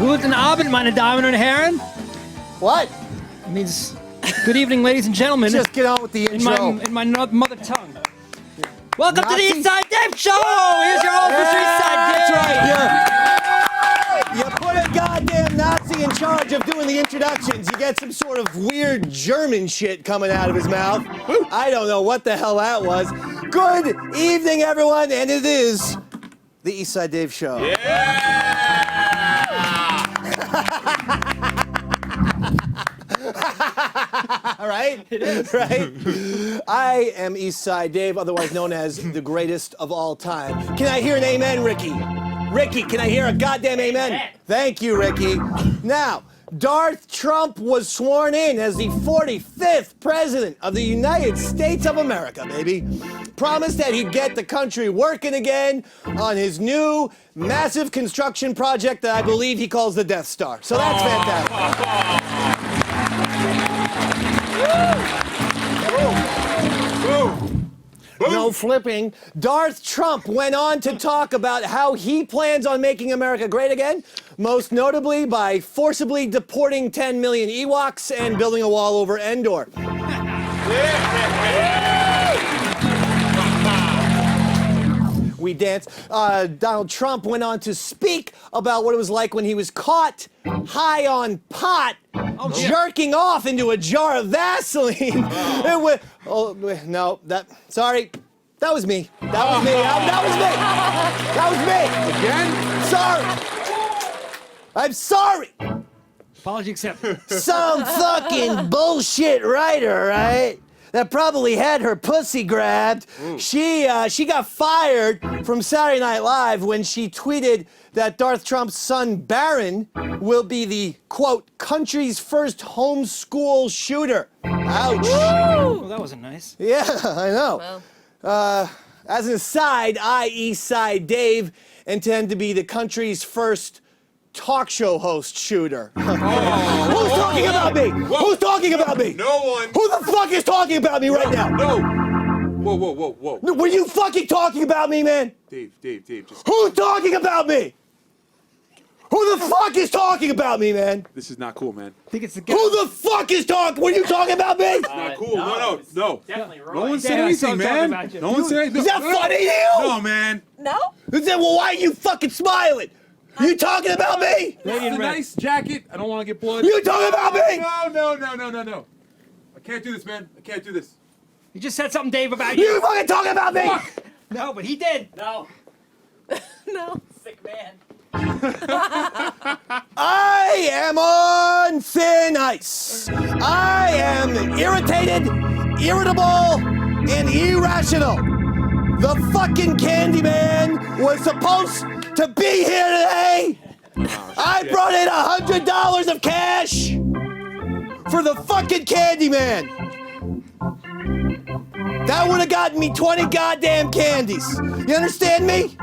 Guten Abend, meine Damen und Herren. What? It means good evening, ladies and gentlemen. Just get on with the intro. In my mother tongue. Welcome to the East Side Dave Show! Here's your host, Mr. East Side Dave! That's right, you put a goddamn Nazi in charge of doing the introductions. You get some sort of weird German shit coming out of his mouth. I don't know what the hell that was. Good evening, everyone, and it is the East Side Dave Show. Right? It is. Right? I am Eastside Dave, otherwise known as the greatest of all time. Can I hear an amen, Ricky? Ricky, can I hear a goddamn amen? Thank you, Ricky. Now, Darth Trump was sworn in as the 45th president of the United States of America, baby. Promised that he'd get the country working again on his new massive construction project that I believe he calls the Death Star. So that's fantastic. No flipping. Darth Trump went on to talk about how he plans on making America great again, most notably by forcibly deporting 10 million Ewoks and building a wall over Endor. We dance. Donald Trump went on to speak about what it was like when he was caught high on pot, jerking off into a jar of Vaseline. Sorry. That was me. That was me. That was me. Again? Sorry. I'm sorry. Apology accepted. Some fucking bullshit writer, right? That probably had her pussy grabbed. She got fired from Saturday Night Live when she tweeted that Darth Trump's son Barron will be the, quote, country's first homeschool shooter. Ouch. Well, that wasn't nice. Yeah, I know. Well. As an aside, I, Eastside Dave, intend to be the country's first talk show host shooter. Who's talking about me? Whoa. Who's talking about me? No one. Who the fuck is talking about me right now? No. Whoa. Were you fucking talking about me, man? Dave, just... Who's talking about me? Who the fuck is talking about me, man? This is not cool, man. I think it's the guy. Who the fuck is talking? Were you talking about me? It's not cool. No. Definitely Roy. No one said Yeah, anything, man. No one said anything. Is that funny to you? No, man. No? Well, why are you fucking smiling? You talking about me? This is a nice jacket. I don't want to get blood. You talking about me? No. I can't do this, man. I can't do this. You just said something, Dave, about You you. fucking talking about me? Fuck. No, but he did. No. No. Sick man. I am on thin ice. I am irritated, irritable, and irrational. The fucking Candyman was supposed to be here today. I brought in $100 of cash for the fucking Candyman. That would have gotten me 20 goddamn candies. You understand me?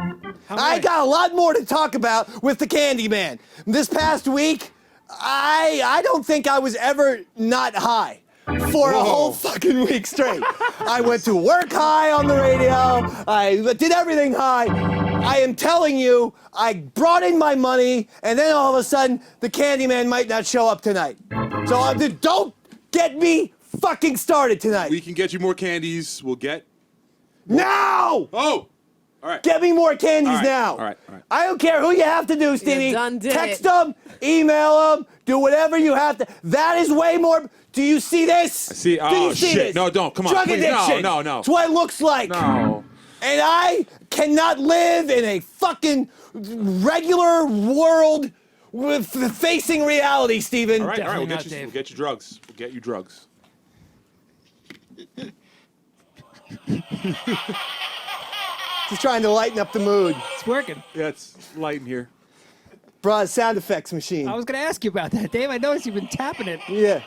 I got a lot more to talk about with the Candyman. This past week, I don't think I was ever not high for a whole fucking week straight. I went to work high on the radio. I did everything high. I am telling you, I brought in my money, and then all of a sudden, the Candyman might not show up tonight. So don't get me fucking started tonight. We can get you more candies. We'll get... Now! Oh! All right. Get me more candies now. All right. I don't care who you have to do, Stevie. You done did Text it. them, email them, do whatever you have to. That is way more. Do you see this? I see. Do Oh, you see shit. this? No, don't. Come on, Drug please. addiction. No. That's what it looks like. No. And I cannot live in a fucking regular world with facing reality, Steven. All right. Definitely We'll not, get you. Dave. We'll get you drugs. We'll get you drugs. Just trying to lighten up the mood. It's working. Yeah, it's light in here. Brought a sound effects machine. I was going to ask you about that, Dave. I noticed you've been tapping it. Yeah.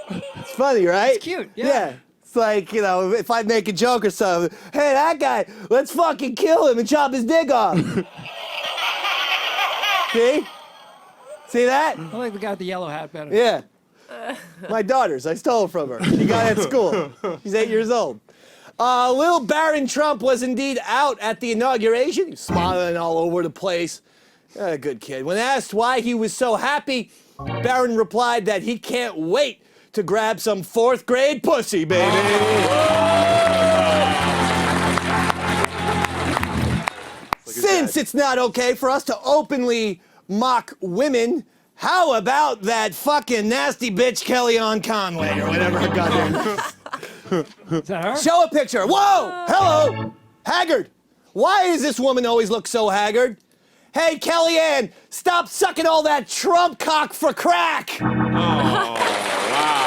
It's funny, right? It's cute, yeah. It's like, you know, if I make a joke or something, hey, that guy, let's fucking kill him and chop his dick off. See? See that? I like the guy with the yellow hat better. Yeah. My daughter's. I stole it from her. She got it at school. She's 8 years old. Little Barron Trump was indeed out at the inauguration. He was smiling all over the place. A good kid. When asked why he was so happy, Barron replied that he can't wait to grab some 4th grade pussy, baby. Since it's not okay for us to openly mock women, how about that fucking nasty bitch Kellyanne Conway or whatever her goddamn name is? Is that her? Show a picture. Whoa! Hello! Haggard. Why does this woman always look so haggard? Hey, Kellyanne, stop sucking all that Trump cock for crack! Oh, wow,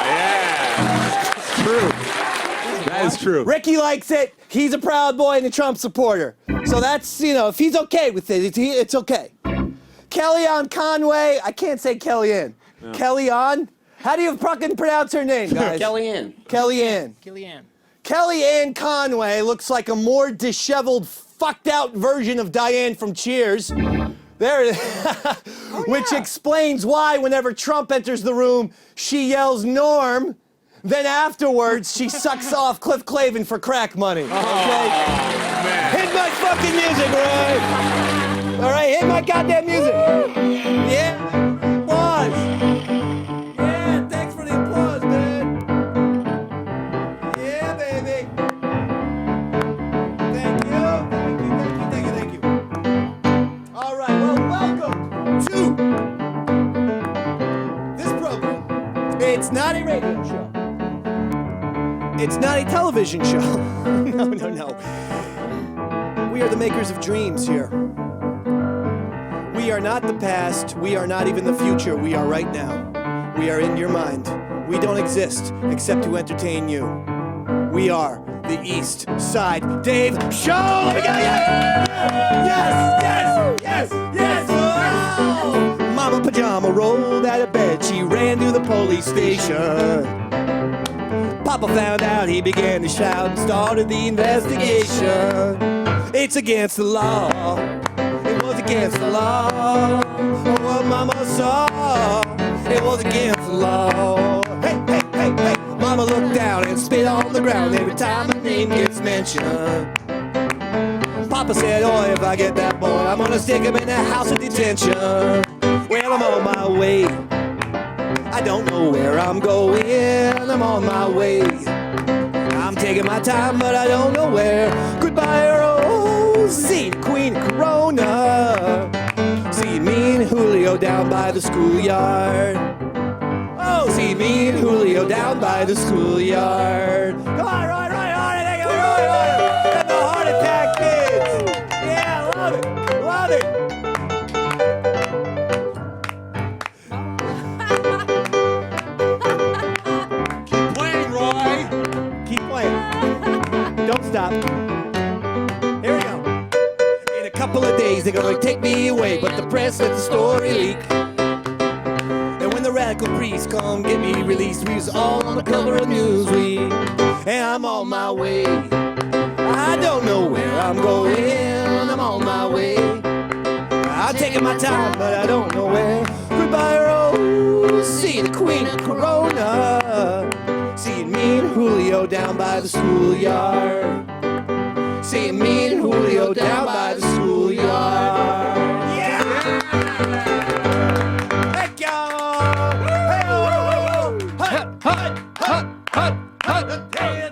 yeah. True. That is true. Ricky likes it. He's a Proud Boy and a Trump supporter. So that's, if he's okay with it, it's okay. Kellyanne Conway, I can't say Kellyanne. No. Kellyanne? How do you fucking pronounce her name, guys? Kellyanne. Kellyanne Conway looks like a more disheveled, fucked out version of Diane from Cheers. There it is. Which explains why whenever Trump enters the room, she yells Norm. Then afterwards, she sucks off Cliff Clavin for crack money. Okay? Man. Hit my fucking music, Roy. All right, hit my goddamn music. Yeah, applause. Yeah, thanks for the applause, man. Yeah, baby. Thank you. All right, well, welcome to this program. It's not a radio show. It's not a television show. No. We are the makers of dreams here. We are not the past. We are not even the future. We are right now. We are in your mind. We don't exist except to entertain you. We are the East Side Dave Show. Let me go. Yes. Oh. Mama Pajama rolled out of bed. She ran to the police station. Papa found out, he began to shout and started the investigation. It's against the law. It was against the law. Oh, what Mama saw. It was against the law. Hey. Mama looked down and spit on the ground every time my name gets mentioned. Papa said, oh, if I get that boy, I'm gonna stick him in a house of detention. Well, I'm on my way. I don't know where I'm going, I'm on my way. I'm taking my time, but I don't know where. Goodbye, Rosie, the queen of Corona. See me and Julio down by the schoolyard. Oh, see me and Julio down by the schoolyard. Come on, Roy Harter, take it, Roy Harter. And the heart attack kids. Yeah, love it. Don't stop. Here we go. In a couple of days, they're gonna take me away, but the press let the story leak. And when the radical priests come get me released, we was all on the cover of Newsweek. And I'm on my way. I don't know where I'm going. I'm on my way. I'm taking my time, but I don't know where. Goodbye, Rosie, the queen of Corona. Seeing me and Julio down by the schoolyard. Seeing me and Julio down by the schoolyard. Yeah! Heck y'all! Hey-oh! Hut!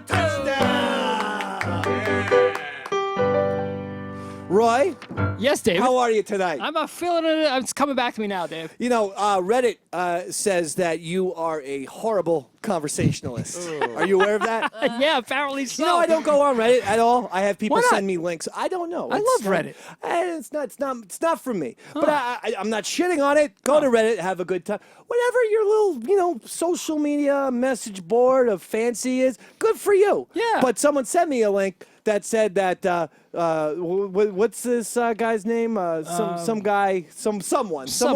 Touchdown! Roy? Yes, David. How are you tonight? I'm feeling it. It's coming back to me now, Dave. Reddit says that you are a horrible conversationalist. Are you aware of that? Yeah, apparently so. I don't go on Reddit at all. I have people send me links. I don't know. I love Reddit. It's not for me. Huh. But I'm not shitting on it. Go to Reddit, have a good time. Whatever your little, social media message board of fancy is, good for you. Yeah. But someone sent me a link that said that what's this guy's name? Someone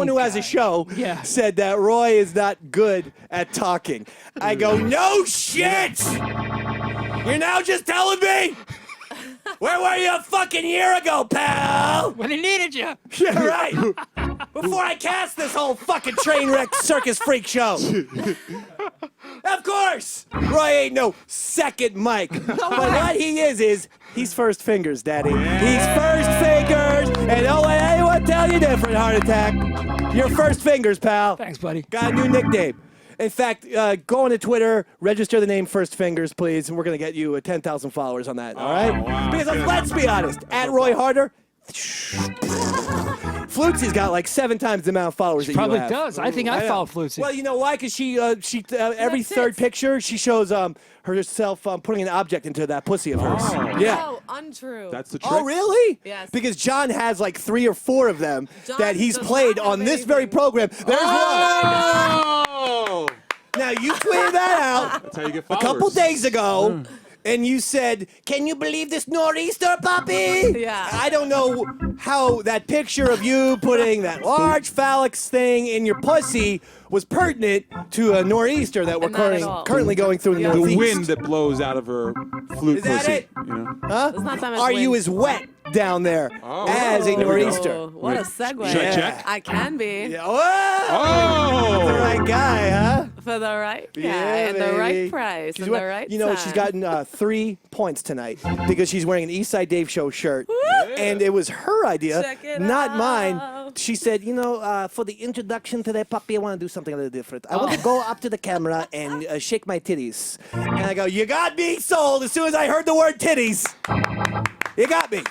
who has a show said that Roy is not good at talking. I go, no shit! You're now just telling me? Where were you a fucking year ago, pal? When he needed you. Yeah, right. Before I cast this whole fucking train wreck circus freak show. Of course! Roy ain't no second Mike. But what he is he's first fingers, Daddy. He's first fingers. And don't let anyone tell you you doing for a heart attack? Your first fingers, pal. Thanks, buddy. Got a new nickname. In fact, go on to Twitter, register the name First Fingers, please, and we're going to get you 10,000 followers on that, all right? Wow, because good. let's be honest, at Roy Harter, Flutesy's got like 7 times the amount of followers that you Probably have. does. I think I know. follow Flutesy. Well, you know why? Because she every That's third it. picture, she shows herself putting an object into that pussy of hers. Yeah. Oh, untrue. That's the trick. Oh, really? Yes. Because John has like 3 or 4 of them John that he's does played not have on this very anything. program. There's one. Oh! Now, you tweeted that out That's how you get a followers. couple days ago, and you said, "Can you believe this nor'easter, puppy?" Yeah. I don't know how that picture of you putting that large phallic thing in your pussy was pertinent to a nor'easter that we're Not at all. currently going through in the Yeah. The northeast. wind that blows out of her flute Is that pussy. it? You know? Huh? There's not that much Are you wind. as wet down there as a There we go. nor'easter? Oh, what a segue. Should I check? I can be. Yeah. Whoa! The Oh! right guy, huh? For the right guy Yeah, and the baby. right price She's and wear- the right You know, she's time. gotten 3 points tonight because she's wearing an Eastside Dave Show shirt. And it was her idea, Check it not out. mine. She said, for the introduction to that puppy, I want to do something a little different. I want to go up to the camera and shake my titties. And I go, you got me sold as soon as I heard the word titties. You got me.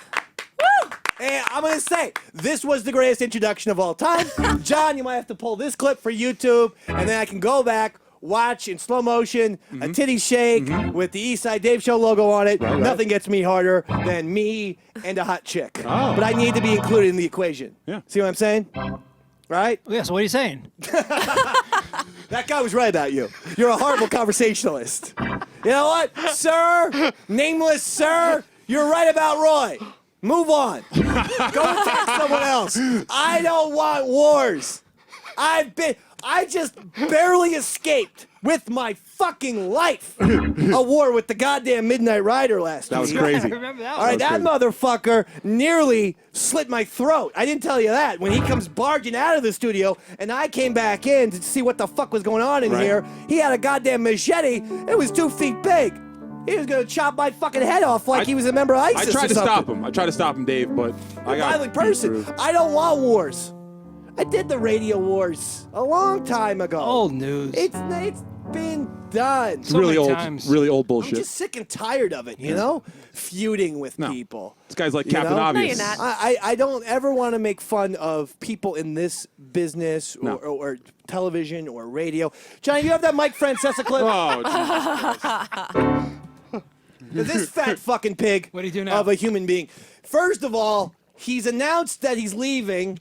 And I'm going to say, this was the greatest introduction of all time. John, you might have to pull this clip for YouTube, and then I can go back, watch in slow motion a titty shake with the Eastside Dave Show logo on it. Right. Nothing gets me harder than me and a hot chick. Oh. But I need to be included in the equation. Yeah. See what I'm saying? Right? Yeah, so what are you saying? That guy was right about you. You're a horrible conversationalist. You know what, sir? Nameless sir, you're right about Roy. Move on. Go attack someone else. I don't want wars. I just barely escaped with my fucking life a war with the goddamn Midnight Rider last That was week. crazy. I remember that All right, that That motherfucker nearly slit my throat. I didn't tell you that. When he comes barging out of the studio and I came back in to see what the fuck was going on in Right. here, he had a goddamn machete. It was 2 feet big. He was gonna chop my fucking head off like he was a member of I ISIS tried or to something. stop him. I tried to stop him, Dave, but I A got violent person. I don't want wars. I did the radio wars a long time ago. Old news. It's been done. So really many old, times. really old I'm bullshit. just sick and tired of it, you know? Feuding with people. This guy's like You Captain know? No, Obvious. you're not. I don't ever want to make fun of people in this business or, No. or television or radio. Johnny, you have that Mike Francesa clip? Oh, This fat fucking pig What do you do now? of a human being. First of all, he's announced that he's leaving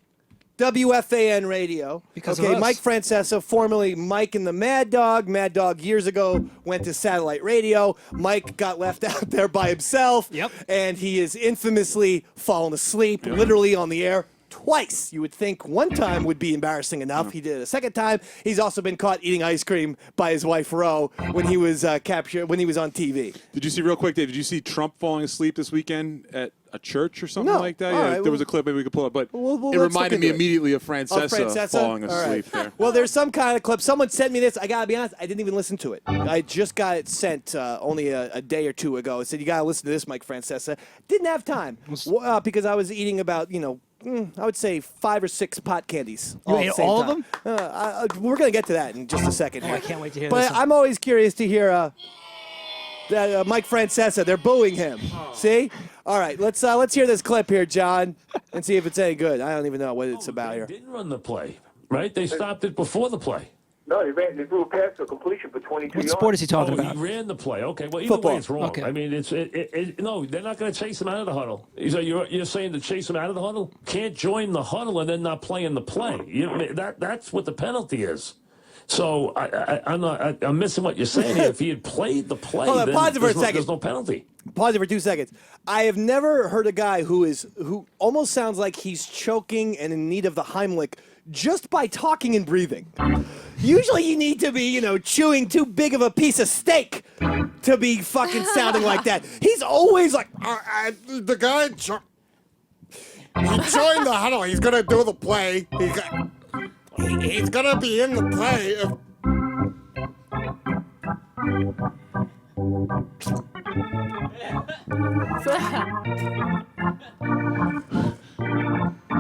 WFAN radio. Because of okay, us. Mike Francesa, formerly Mike and the Mad Dog. Mad Dog years ago went to satellite radio. Mike got left out there by himself. Yep. And he is infamously fallen asleep, literally on the air. Twice. You would think one time would be embarrassing enough. He did it a second time. He's also been caught eating ice cream by his wife Ro when he was captured when he was on TV. did you see real quick, Dave? Did you see Trump falling asleep this weekend at a church or something No. like that? All Yeah, right, there was a clip maybe we could pull up, but Well, it let's look reminded me into it. immediately of Francesa, Francesa? falling All right. asleep there. Well, there's some kind of clip. Someone sent me this. I gotta be honest. I didn't even listen to it. I just got it sent only a day or two ago. It said you gotta listen to this, Mike Francesa. Didn't have time because I was eating about I would say 5 or 6 pot candies. You all at ate the same all of time. them? We're gonna get to that in just a second. Oh, I can't wait to hear but this. I'm always curious to hear that Mike Francesa. They're booing him. See? All right, let's hear this clip here, John, and see if it's any good. I don't even know what it's about here. Didn't run the play, right? They stopped it before the play. No, they threw a pass to completion for 22 What yards. sport is he talking Oh, about? he ran the play. Okay, well, either Football. way, it's wrong. Okay. I mean, no, they're not going to chase him out of the huddle. So you're saying to chase him out of the huddle? Can't join the huddle and then not play in the play. That's what the penalty is. So I'm missing what you're saying here. If he had played the play, Hold on, then pause it for a there's second. there's no penalty. Pause it for 2 seconds. I have never heard a guy who almost sounds like he's choking and in need of the Heimlich just by talking and breathing. Usually you need to be, chewing too big of a piece of steak to be fucking sounding like that. He's always like, The guy, he joined the huddle. He's gonna do the play. He's gonna be in the play.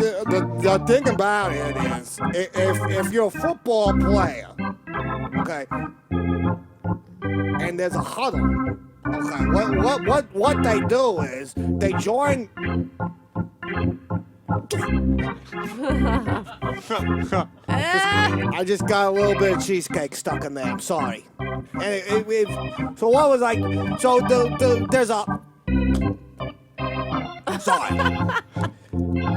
the thing about it is, if you're a football player, okay, and there's a huddle, okay, what they do is they join. I just got a little bit of cheesecake stuck in there. I'm sorry. And so what was like? So there's a. Sorry.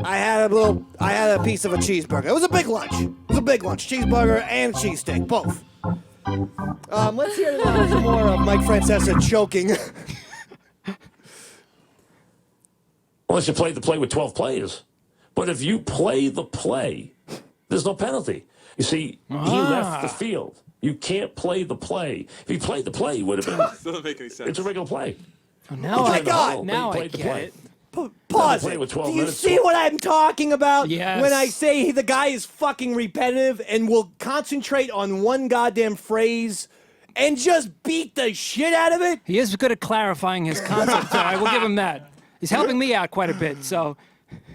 I had a piece of a cheeseburger. It was a big lunch. Cheeseburger and cheesesteak, both. Let's hear some more of Mike Francesa choking. Unless you played the play with 12 players. But if you play the play, there's no penalty. You see, he left the field. You can't play the play. If he played the play, it would have been. Doesn't make any sense. It's a regular play. Now my God! Now I get it. Pause play it. with 12 Do you minutes. see what I'm talking about? Yes. When I say the guy is fucking repetitive and will concentrate on one goddamn phrase and just beat the shit out of it? He is good at clarifying his concept, so I will give him that. He's helping me out quite a bit, so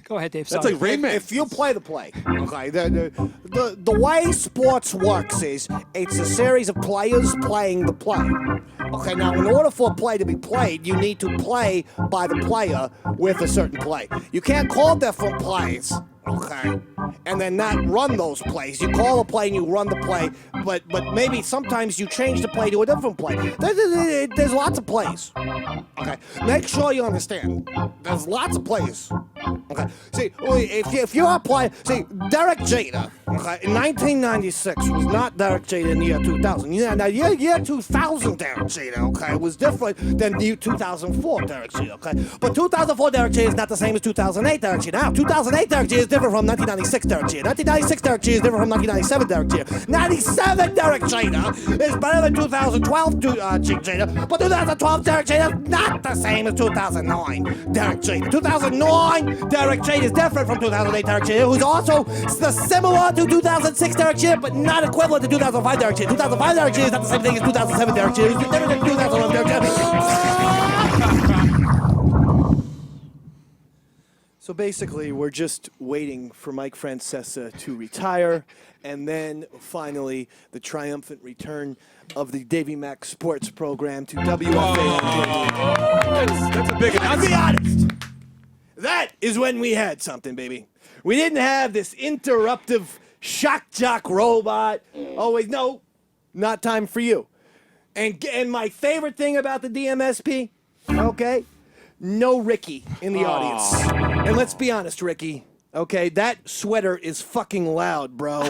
go ahead, Dave. That's Sorry. like Rain Man. If you play the play, okay, the way sports works is it's a series of players playing the play. Okay, now in order for a play to be played, you need to play by the player with a certain play. You can't call different plays, okay, and then not run those plays. You call a play and you run the play, but maybe sometimes you change the play to a different play. There's lots of plays. Okay, make sure you understand. There's lots of plays. Okay, see, if you're playing, see, Derek Jeter, okay, in 1996 was not Derek Jeter in the year 2000. Yeah, now year 2000 Derek Jeter, okay, was different than the 2004 Derek Jeter, okay. But 2004 Derek Jeter is not the same as 2008 Derek Jeter. Now, 2008 Derek Jeter is different from 1996 Derek Jeter. 1996 Derek Jeter is different from 1997 Derek Jeter. 97 Derek Jeter is better than 2012 Jeter, but 2012 Derek Jeter is not the same as 2009 Derek Jeter. 2009 Derek Jeter is different from 2008 Derek Jeter, who's also similar to 2006 Derek Jeter, but not equivalent to 2005 Derek Jeter. 2005 Derek Jeter is not the same thing as 2007 Derek Jeter. It's different than 2011 Derek Jeter. So basically, we're just waiting for Mike Francesa to retire, and then finally the triumphant return of the Davy Mack Sports Program to WFAN. That's a big I'll announcement. be honest. That is when we had something, baby. We didn't have this interruptive shock jock robot. Always, no, not time for you. And my favorite thing about the DMSP, okay, no Ricky in the audience. And let's be honest, Ricky, okay, that sweater is fucking loud, bro.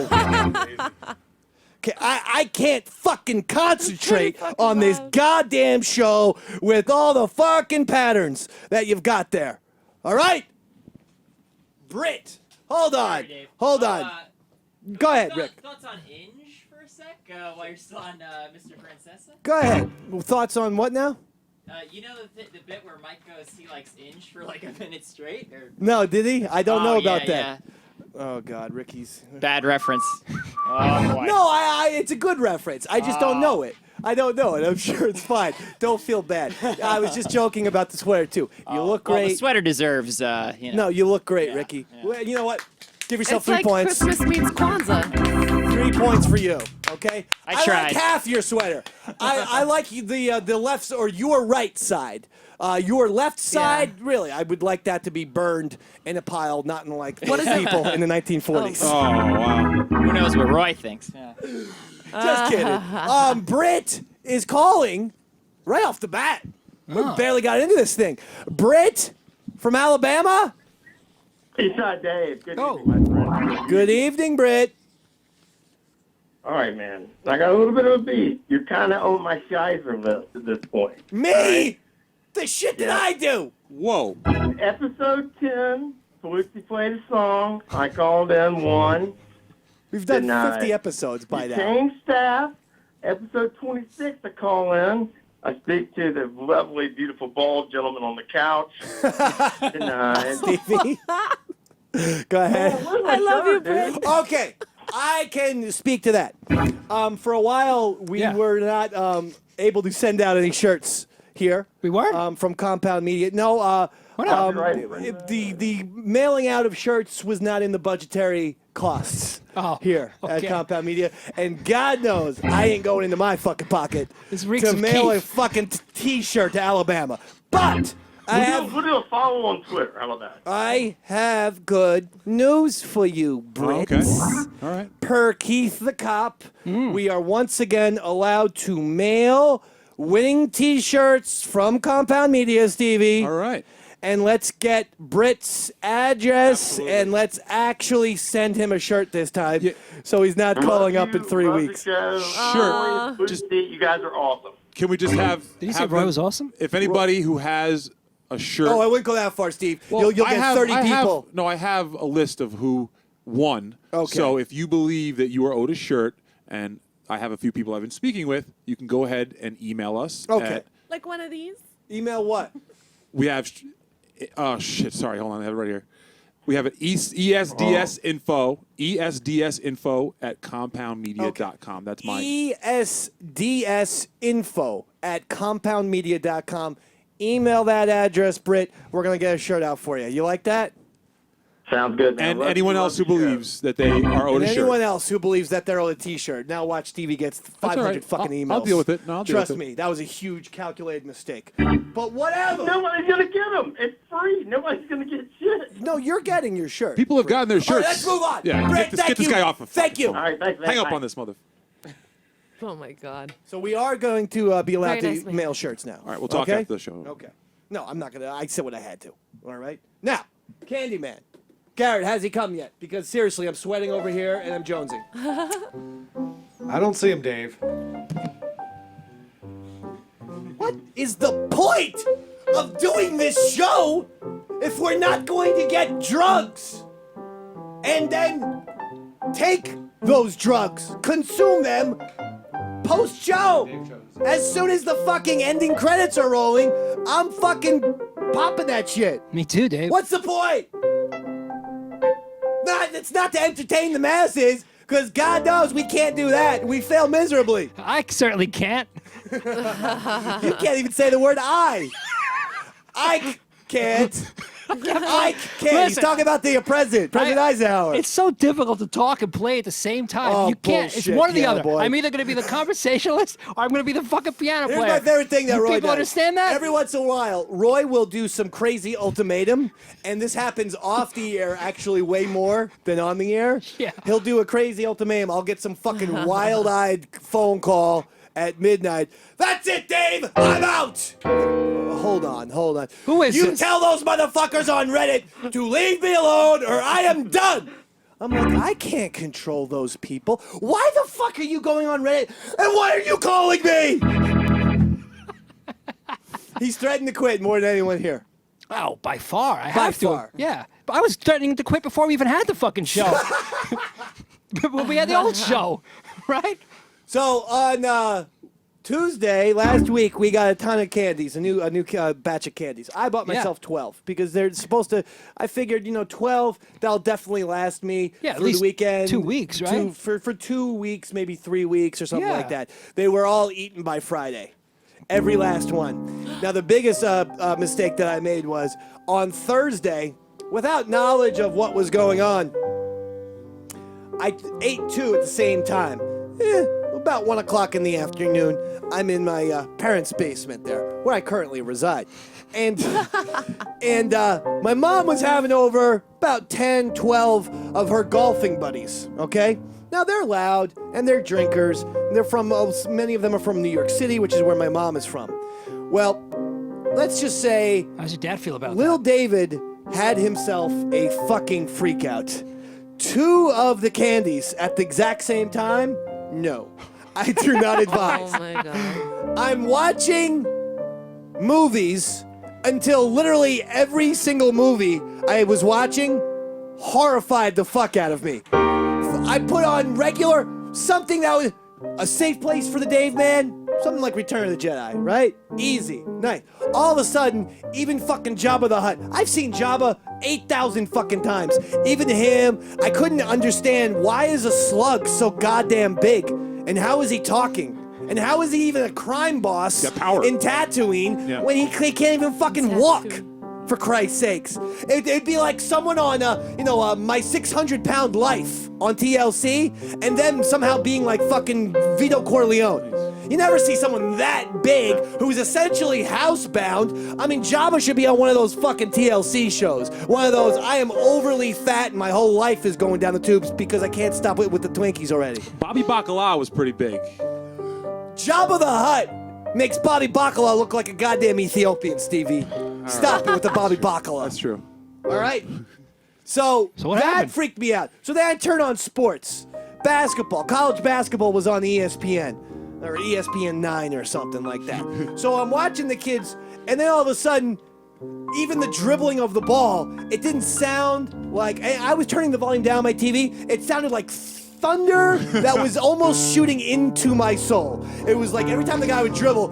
Okay, I can't fucking concentrate on this goddamn show with all the fucking patterns that you've got there. All right? Britt, hold on. Hold on. Go ahead, Rick. Thoughts on Inge for a sec while you're still on Mr. Francesa? Go ahead. Thoughts on what now? You know the bit where Mike goes, he likes Inge for like a minute straight? Or... No, did he? I don't know about yeah, that. Oh, God, Ricky's. Bad reference. No, it's a good reference. I just don't know it. I don't know it. I'm sure it's fine. Don't feel bad. I was just joking about the sweater, too. You look great. Well, the sweater deserves, No, you look great, Ricky. Well, you know what? Give yourself It's 3 like points. Christmas means Kwanzaa. 3 points for you, okay? I like tried. half your sweater. I like the left or your right side. Your left side, really, I would like that to be burned in a pile, not in like people in the 1940s. Oh, wow. who knows what Roy thinks. Yeah. Just kidding. Britt is calling right off the bat. We barely got into this thing. Britt from Alabama. Eastside Dave. Good Oh. evening, my friend. Good evening, Britt. All right, man. I got a little bit of a beat. You're kind of on my shizer list at this point. Me? The shit that Yeah. I do. Whoa. Episode 10, Flute played a song. I called in one. We've done Denied. 50 episodes by now. Changed staff. Episode 26, I call in. I speak to the lovely, beautiful, bald gentleman on the couch. Denied. Stevie. Go ahead. I love you, Britt. Okay, I can speak to that. For a while, we were not able to send out any shirts here. We were? From Compound Media. No, The mailing out of shirts was not in the budgetary costs here at Compound Media, and God knows I ain't going into my fucking pocket to mail a fucking T-shirt to Alabama. But We'll do a follow on Twitter. How about that? I have good news for you, Brits. Okay. All right. Per Keith the Cop, we are once again allowed to mail winning T-shirts from Compound Media, Stevie. All right. And let's get Britt's address, and let's actually send him a shirt this time, so he's not calling up in 3 weeks. Sure. Just you guys are awesome. Can we just have? Did you say Roy was awesome? If anybody who has a shirt. Oh, I wouldn't go that far, Steve. You'll get 30 people. I have a list of who won. Okay. So if you believe that you are owed a shirt, and I have a few people I've been speaking with, you can go ahead and email us. Okay. Like one of these? Email what? We have. Oh shit! Sorry, hold on. I have it right here. We have it ESDS info at compoundmedia.com. That's mine. ESDS info at compoundmedia.com. Email that address, Britt. We're gonna get a shirt out for you. You like that? Sounds good, man. And anyone else who believes that they are owed a shirt. Anyone else who believes that they're owed a T-shirt. Now watch Stevie gets 500 right. fucking emails. I'll deal with it. No, I'll deal with Trust it. me, that was a huge calculated mistake. But whatever. Nobody's gonna get them. It's free. Nobody's gonna get shit. No, you're getting your shirt. People have gotten their All right, shirts. let's move on. Yeah, Britt, get this guy off of. Thank you. All right, thanks. Hang up on this mother. Oh my God. So we are going to be allowed Very to nice, man. mail shirts now. All right, we'll talk okay? after the show. Okay. No, I'm not gonna. I said what I had to. All right. Now, Candyman. Garrett, has he come yet? Because seriously, I'm sweating over here and I'm jonesing. I don't see him, Dave. What is the point of doing this show if we're not going to get drugs and then take those drugs, consume them post-show? As soon as the fucking ending credits are rolling, I'm fucking popping that shit. Me too, Dave. What's the point? It's not to entertain the masses, because God knows we can't do that. We fail miserably. I certainly can't. You can't even say the word I. I can't. I can't. He's Listen, talking about the President Eisenhower. It's so difficult to talk and play at the same time. Oh, you can't. bullshit, It's one or the piano other. boy. I'm either going to be the conversationalist or I'm going to be the fucking piano Here's player. my favorite thing that You Roy people does. understand that? Every once in a while, Roy will do some crazy ultimatum, and this happens off the air actually way more than on the air. Yeah. He'll do a crazy ultimatum. I'll get some fucking wild-eyed phone call at midnight. That's it, Dave! I'm out! Hold on. Who is You this? tell those motherfuckers on Reddit to leave me alone or I am done! I'm like, I can't control those people. Why the fuck are you going on Reddit? And why are you calling me? He's threatened to quit more than anyone here. Oh, by far. I have to. far. Yeah. But I was threatening to quit before we even had the fucking show. When we had the old show, right? So on Tuesday last week, we got a ton of candies, a new batch of candies. I bought myself 12 because they're supposed to. I figured, 12 that'll definitely last me at through least the weekend. 2 weeks, right? For 2 weeks, maybe 3 weeks or something Yeah. like that. They were all eaten by Friday. Every last one. Now, the biggest mistake that I made was on Thursday, without knowledge of what was going on, I ate 2 at the same time. About 1 o'clock in the afternoon, I'm in my parents' basement there, where I currently reside. And my mom was having over about 10, 12 of her golfing buddies, okay? Now, they're loud, and they're drinkers. And they're from, many of them are from New York City, which is where my mom is from. Well, let's just say How does your dad feel about Lil that? David had himself a fucking freak out. 2 of the candies at the exact same time? No. I do not advise. Oh my God. I'm watching movies until literally every single movie I was watching horrified the fuck out of me. I put on regular, something that was a safe place for the Dave man, something like Return of the Jedi, right? Easy, nice. All of a sudden, even fucking Jabba the Hutt. I've seen Jabba 8,000 fucking times. Even him, I couldn't understand why is a slug so goddamn big, and how is he talking? And how is he even a crime boss Got power. in Tatooine Yeah. when he can't even fucking walk? For Christ's sakes, it'd be like someone on, My 600-Pound Life on TLC, and them somehow being like fucking Vito Corleone. You never see someone that big who's essentially housebound. I mean, Jabba should be on one of those fucking TLC shows. One of those, I am overly fat and my whole life is going down the tubes because I can't stop it with the Twinkies already. Bobby Bacala was pretty big. Jabba the Hutt makes Bobby Bacala look like a goddamn Ethiopian, Stevie. Stop it with the Bobby Bacala. That's true. All right? So what that happened? freaked me out. So then I turned on sports. Basketball. College basketball was on ESPN. Or ESPN 9 or something like that. So I'm watching the kids, and then all of a sudden, even the dribbling of the ball, it didn't sound like... I was turning the volume down on my TV. It sounded like thunder that was almost shooting into my soul. It was like every time the guy would dribble...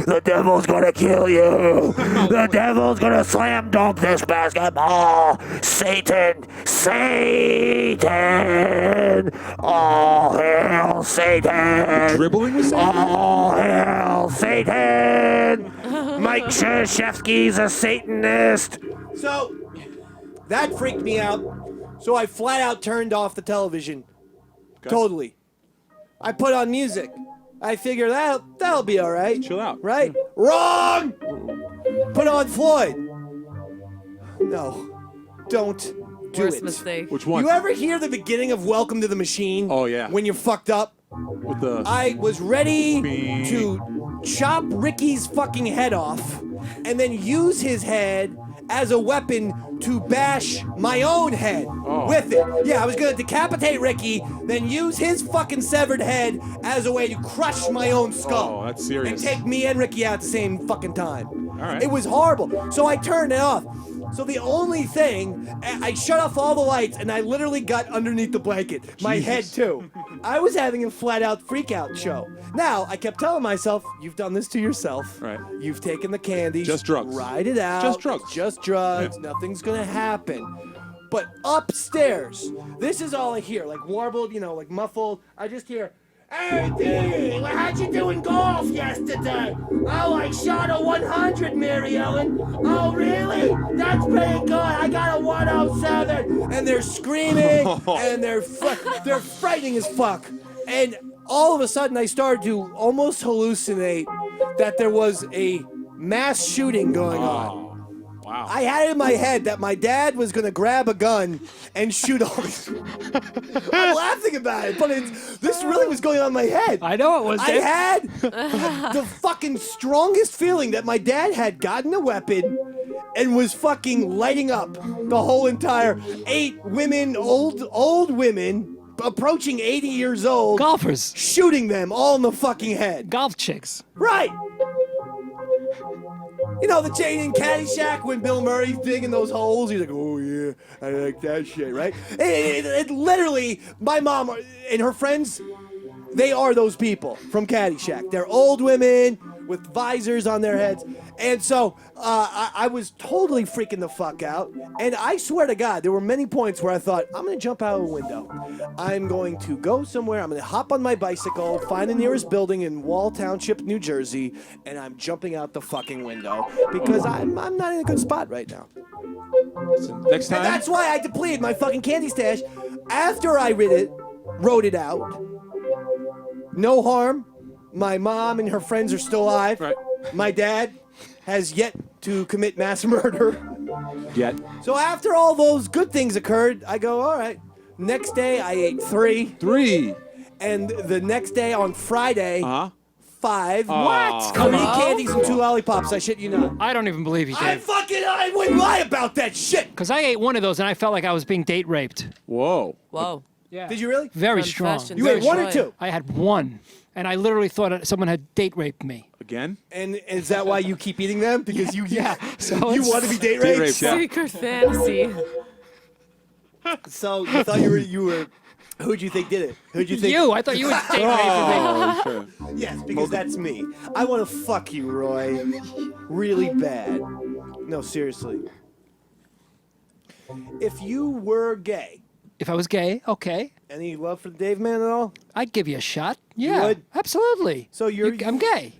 The devil's gonna kill you. The devil's gonna slam dunk this basketball. Satan, Satan. All hail Satan. Dribbling was Satan? All hail Satan. Mike Krzyzewski's a Satanist. So that freaked me out. So I flat out turned off the television. Totally. I put on music. I figure that'll be all right. Chill out. Right? Wrong! Put on Floyd. No. Don't do Worst it. mistake. Which one? You ever hear the beginning of Welcome to the Machine? Oh, yeah. When you're fucked up? With the... I was ready to chop Ricky's fucking head off and then use his head as a weapon to bash my own head with it. Yeah, I was gonna decapitate Ricky, then use his fucking severed head as a way to crush my own skull. Oh, that's serious. And take me and Ricky out at the same fucking time. All right. It was horrible. So I turned it off. So the only thing, I shut off all the lights and I literally got underneath the blanket. My head too. I was having a flat out freak out show. Now, I kept telling myself, you've done this to yourself. Right. You've taken the candies. Just drugs. Ride it out. Just drugs. Just drugs. Yeah. Nothing's gonna happen. But upstairs, this is all I hear. Like warbled, like muffled. I just hear, "Hey, D, how'd you do in golf yesterday? Oh, I shot a 100, Mary Ellen. Oh, really? That's pretty good. I got a 107. And they're screaming, and they're frightening as fuck. And all of a sudden, I started to almost hallucinate that there was a mass shooting going on. Wow. I had it in my head that my dad was going to grab a gun and shoot all these. I'm laughing about it, but this really was going on in my head. I know it was. I had the fucking strongest feeling that my dad had gotten a weapon and was fucking lighting up the whole entire 8 women, old women, approaching 80 years old. Golfers. Shooting them all in the fucking head. Golf chicks. Right. You know the chain in Caddyshack when Bill Murray's digging those holes? He's like, oh yeah, I like that shit, right? It literally, my mom and her friends, they are those people from Caddyshack. They're old women with visors on their heads. And so I was totally freaking the fuck out. And I swear to God, there were many points where I thought, I'm going to jump out of a window. I'm going to go somewhere. I'm going to hop on my bicycle, find the nearest building in Wall Township, New Jersey, and I'm jumping out the fucking window because I'm not in a good spot right now. Next time. And that's why I depleted my fucking candy stash after I wrote it out. No harm. My mom and her friends are still alive. Right. My dad has yet to commit mass murder. Yet. So after all those good things occurred, I go, all right. Next day, I ate 3. 3. And the next day on Friday, 5. What? 3 candies and 2 lollipops, I shit you not. I don't even believe you, Dave. I wouldn't lie about that shit. Because I ate one of those and I felt like I was being date raped. Whoa. Whoa. Yeah. Did you really? Very strong. Confessions. You ate 1 or Joy. 2? I had 1. And I literally thought someone had date raped me. Again? And is that why you keep eating them? Because you So you it's- want to be date Date raped? raped, yeah. Secret fantasy. So you thought you were who'd you think did it? Who'd you think? You. I thought you would date rape me. Oh, sure. Yes, because that's me. I want to fuck you, Roy. Really bad. No, seriously. If you were gay, If I was gay, okay. Any love for the Dave man at all? I'd give you a shot. Yeah, would? absolutely. So I'm gay.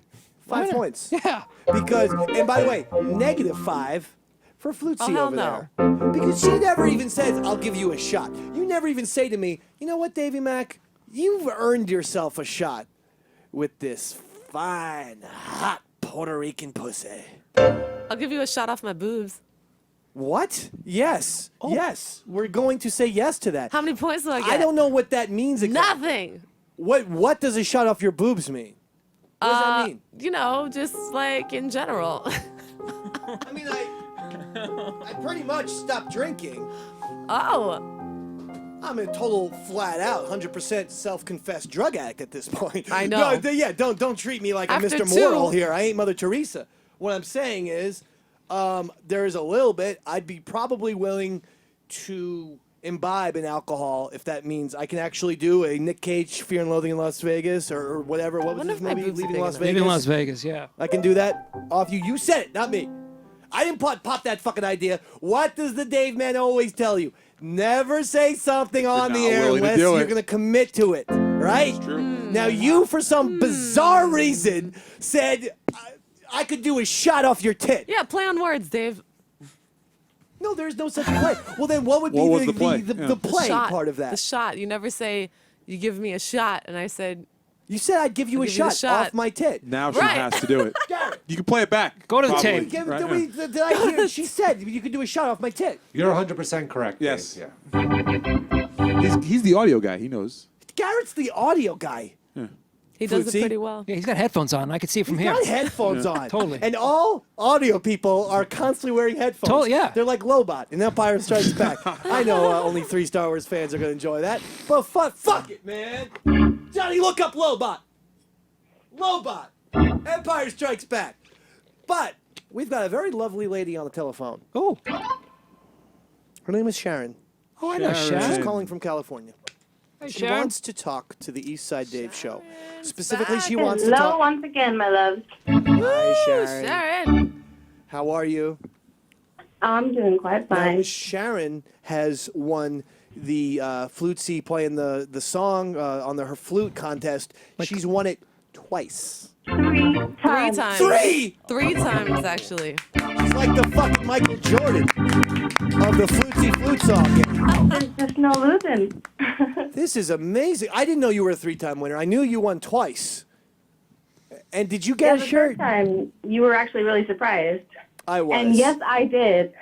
5 not? points. Yeah. Because, and by the way, -5 for Flute Oh, hell over no. there. Because she never even says, I'll give you a shot. You never even say to me, you know what, Davy Mac? You've earned yourself a shot with this fine, hot Puerto Rican pussy. I'll give you a shot off my boobs. What? Yes. Yes. We're going to say yes to that. How many points do I get? I don't know what that means exactly. Nothing. What does a shot off your boobs mean? What does that mean? You know, just like in general. I mean, I pretty much stopped drinking. Oh. I'm a total flat out 100% self-confessed drug addict at this point. I know. Don't treat me like After I'm Mr. two. Moral here. I ain't Mother Teresa. What I'm saying is, there is a little bit. I'd be probably willing to imbibe in alcohol if that means I can actually do a Nick Cage Fear and Loathing in Las Vegas or whatever. What was wonder his if my movie? boobs are Leaving big Las enough. Vegas. Maybe in Las Vegas, yeah. I can do that off you. You said it, not me. I didn't pop that fucking idea. What does the Dave man always tell you? Never say something on the not air willing to unless do you're it. going to commit to it, right? True. Now you, for some bizarre reason, said I could do a shot off your tit. Yeah, play on words, Dave. No, there's no such play. Well, then what would be What was the the play? the Yeah. play Shot. part of The that? shot. You never say, you give me a shot. And I said, You said I'd give you a I'll give you the shot shot. off my tit. Now she Right. has to do it. Garrett, You can play it back. Go to the probably, tape. right? did I hear? She said you could do a shot off my tit. You're 100% correct. Dave, Yes. Yeah. He's the audio guy. He knows. Garrett's the audio guy. he does it Flutesy. pretty well. Yeah, he's got headphones on. I can see it from He's here. got headphones on. Totally. And all audio people are constantly wearing headphones. Totally, yeah. They're like Lobot in Empire Strikes Back. I know only 3 Star Wars fans are going to enjoy that. But fuck it, man. Johnny, look up Lobot. Lobot. Empire Strikes Back. But we've got a very lovely lady on the telephone. Oh, Her name is Sharon. I know Sharon. She's Sharon. calling from California. Hey, She Sharon. wants to talk to the East Side Dave show. Specifically, she wants to Hello talk. once again, my love. Hi, Sharon. Sharon. How are you? I'm doing quite Now, fine. Sharon has won the Flutesy playing the song on her flute contest. She's won it twice. 3 Three times. times. 3! 3 times, actually. She's like the fucking Michael Jordan of the Flutesy flute song game. There's just no losing. This is amazing. I didn't know you were a 3-time winner. I knew you won twice. And did you Yeah, get the a shirt? first time you were actually really surprised. I was. And yes, I did.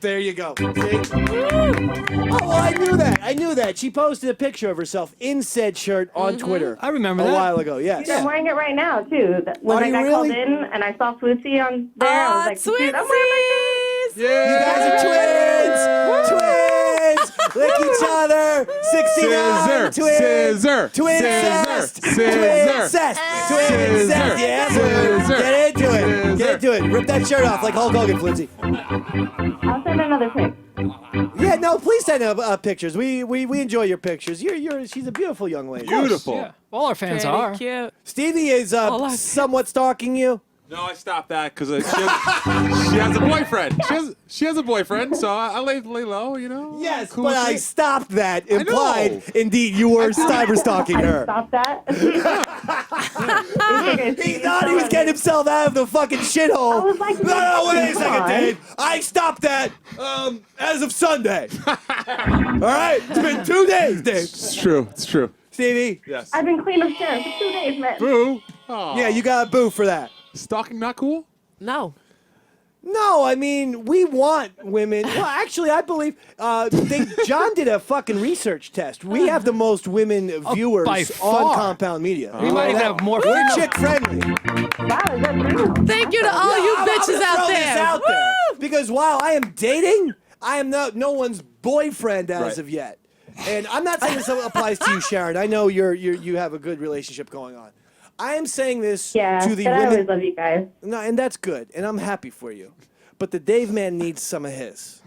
There you go. See? Oh, well, I knew that. I knew that. She posted a picture of herself in said shirt on Twitter. I remember a that. while ago. Yes. I'm wearing it right now, too. When Are I you got really? called in and I saw Flutesy on there, I was like, dude, I'm wearing my Twinsies! You guys are twins! Twins! Lick each other! 69! Scissor! Twins! Scissor! Twincest! Scissor! Twincest! Twincest! Yeah, man! Scissor! Get into it! Get into it! Rip that shirt off like Hulk Hogan, Flitzy. I'll send another pic. Yeah, no, please send pictures. We enjoy your pictures. She's a beautiful young lady. Beautiful. Yeah, all our fans Pretty are. cute. Stevie is I- somewhat stalking you. No, I stopped that because she has a boyfriend. She has a boyfriend, so I lay low, you know. Yes, Cool but I shit. stopped that. know. Implied, indeed, you were cyber stalking her. Stop that. He thought he was getting himself out of the fucking shithole. I was like, No, wait a come second, on. Dave. I stopped that as of Sunday. All right? It's been 2 days, Dave. It's true. It's true. Stevie? Yes. I've been clean of sheriff for 2 days, man. Boo. Aw. Yeah, you got a boo for that. Stalking not cool? No. No, I mean, we want women. Well, actually, I believe John did a fucking research test. We have the most women viewers by on far. Compound Media. We might even have more We're female- chick friendly. Wow, is that true? Thank you to all you I'm bitches gonna out throw there. This out there. Woo! Because while I am dating, I am no one's boyfriend as Right. of yet. And I'm not saying this applies to you, Sharon. I know you have a good relationship going on. I am saying this Yeah, to the but I always women. love you guys. No, and that's good, and I'm happy for you. But the Dave man needs some of his.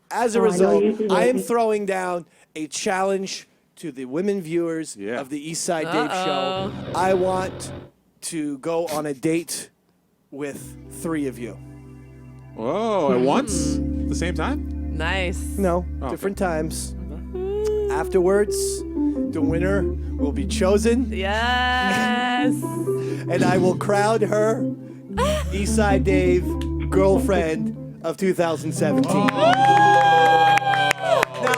As a Oh, I know result, you do, I am baby. throwing down a challenge to the women viewers Yeah. of the East Side Dave Uh-oh. show. I want to go on a date with 3 of you. Whoa, at once? At the same time? Nice. No, Oh, different times. Afterwards, the winner will be chosen. Yes. And I will crown her Eastside Dave girlfriend of 2017. Now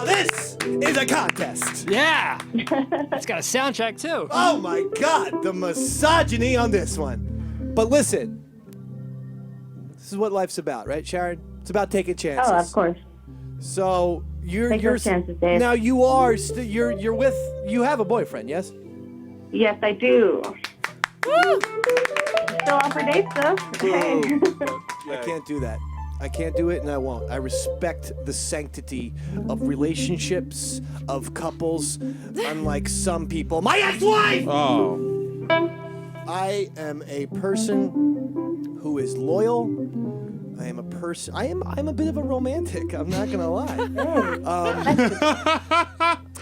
this is a contest. Yeah. It's got a soundtrack too. Oh my God, the misogyny on this one. But listen, this is what life's about, right, Sharon? It's about taking chances. Oh, of course. So you're Take those chances, Dave. now you are you're with you have a boyfriend, yes? Yes, I do. Woo! Still on for dates, though. Hey. I can't do that. I can't do it, and I won't. I respect the sanctity of relationships, of couples, unlike some people. My ex-wife! Oh. I am a person who is loyal. I am a person. I'm a bit of a romantic. I'm not gonna lie.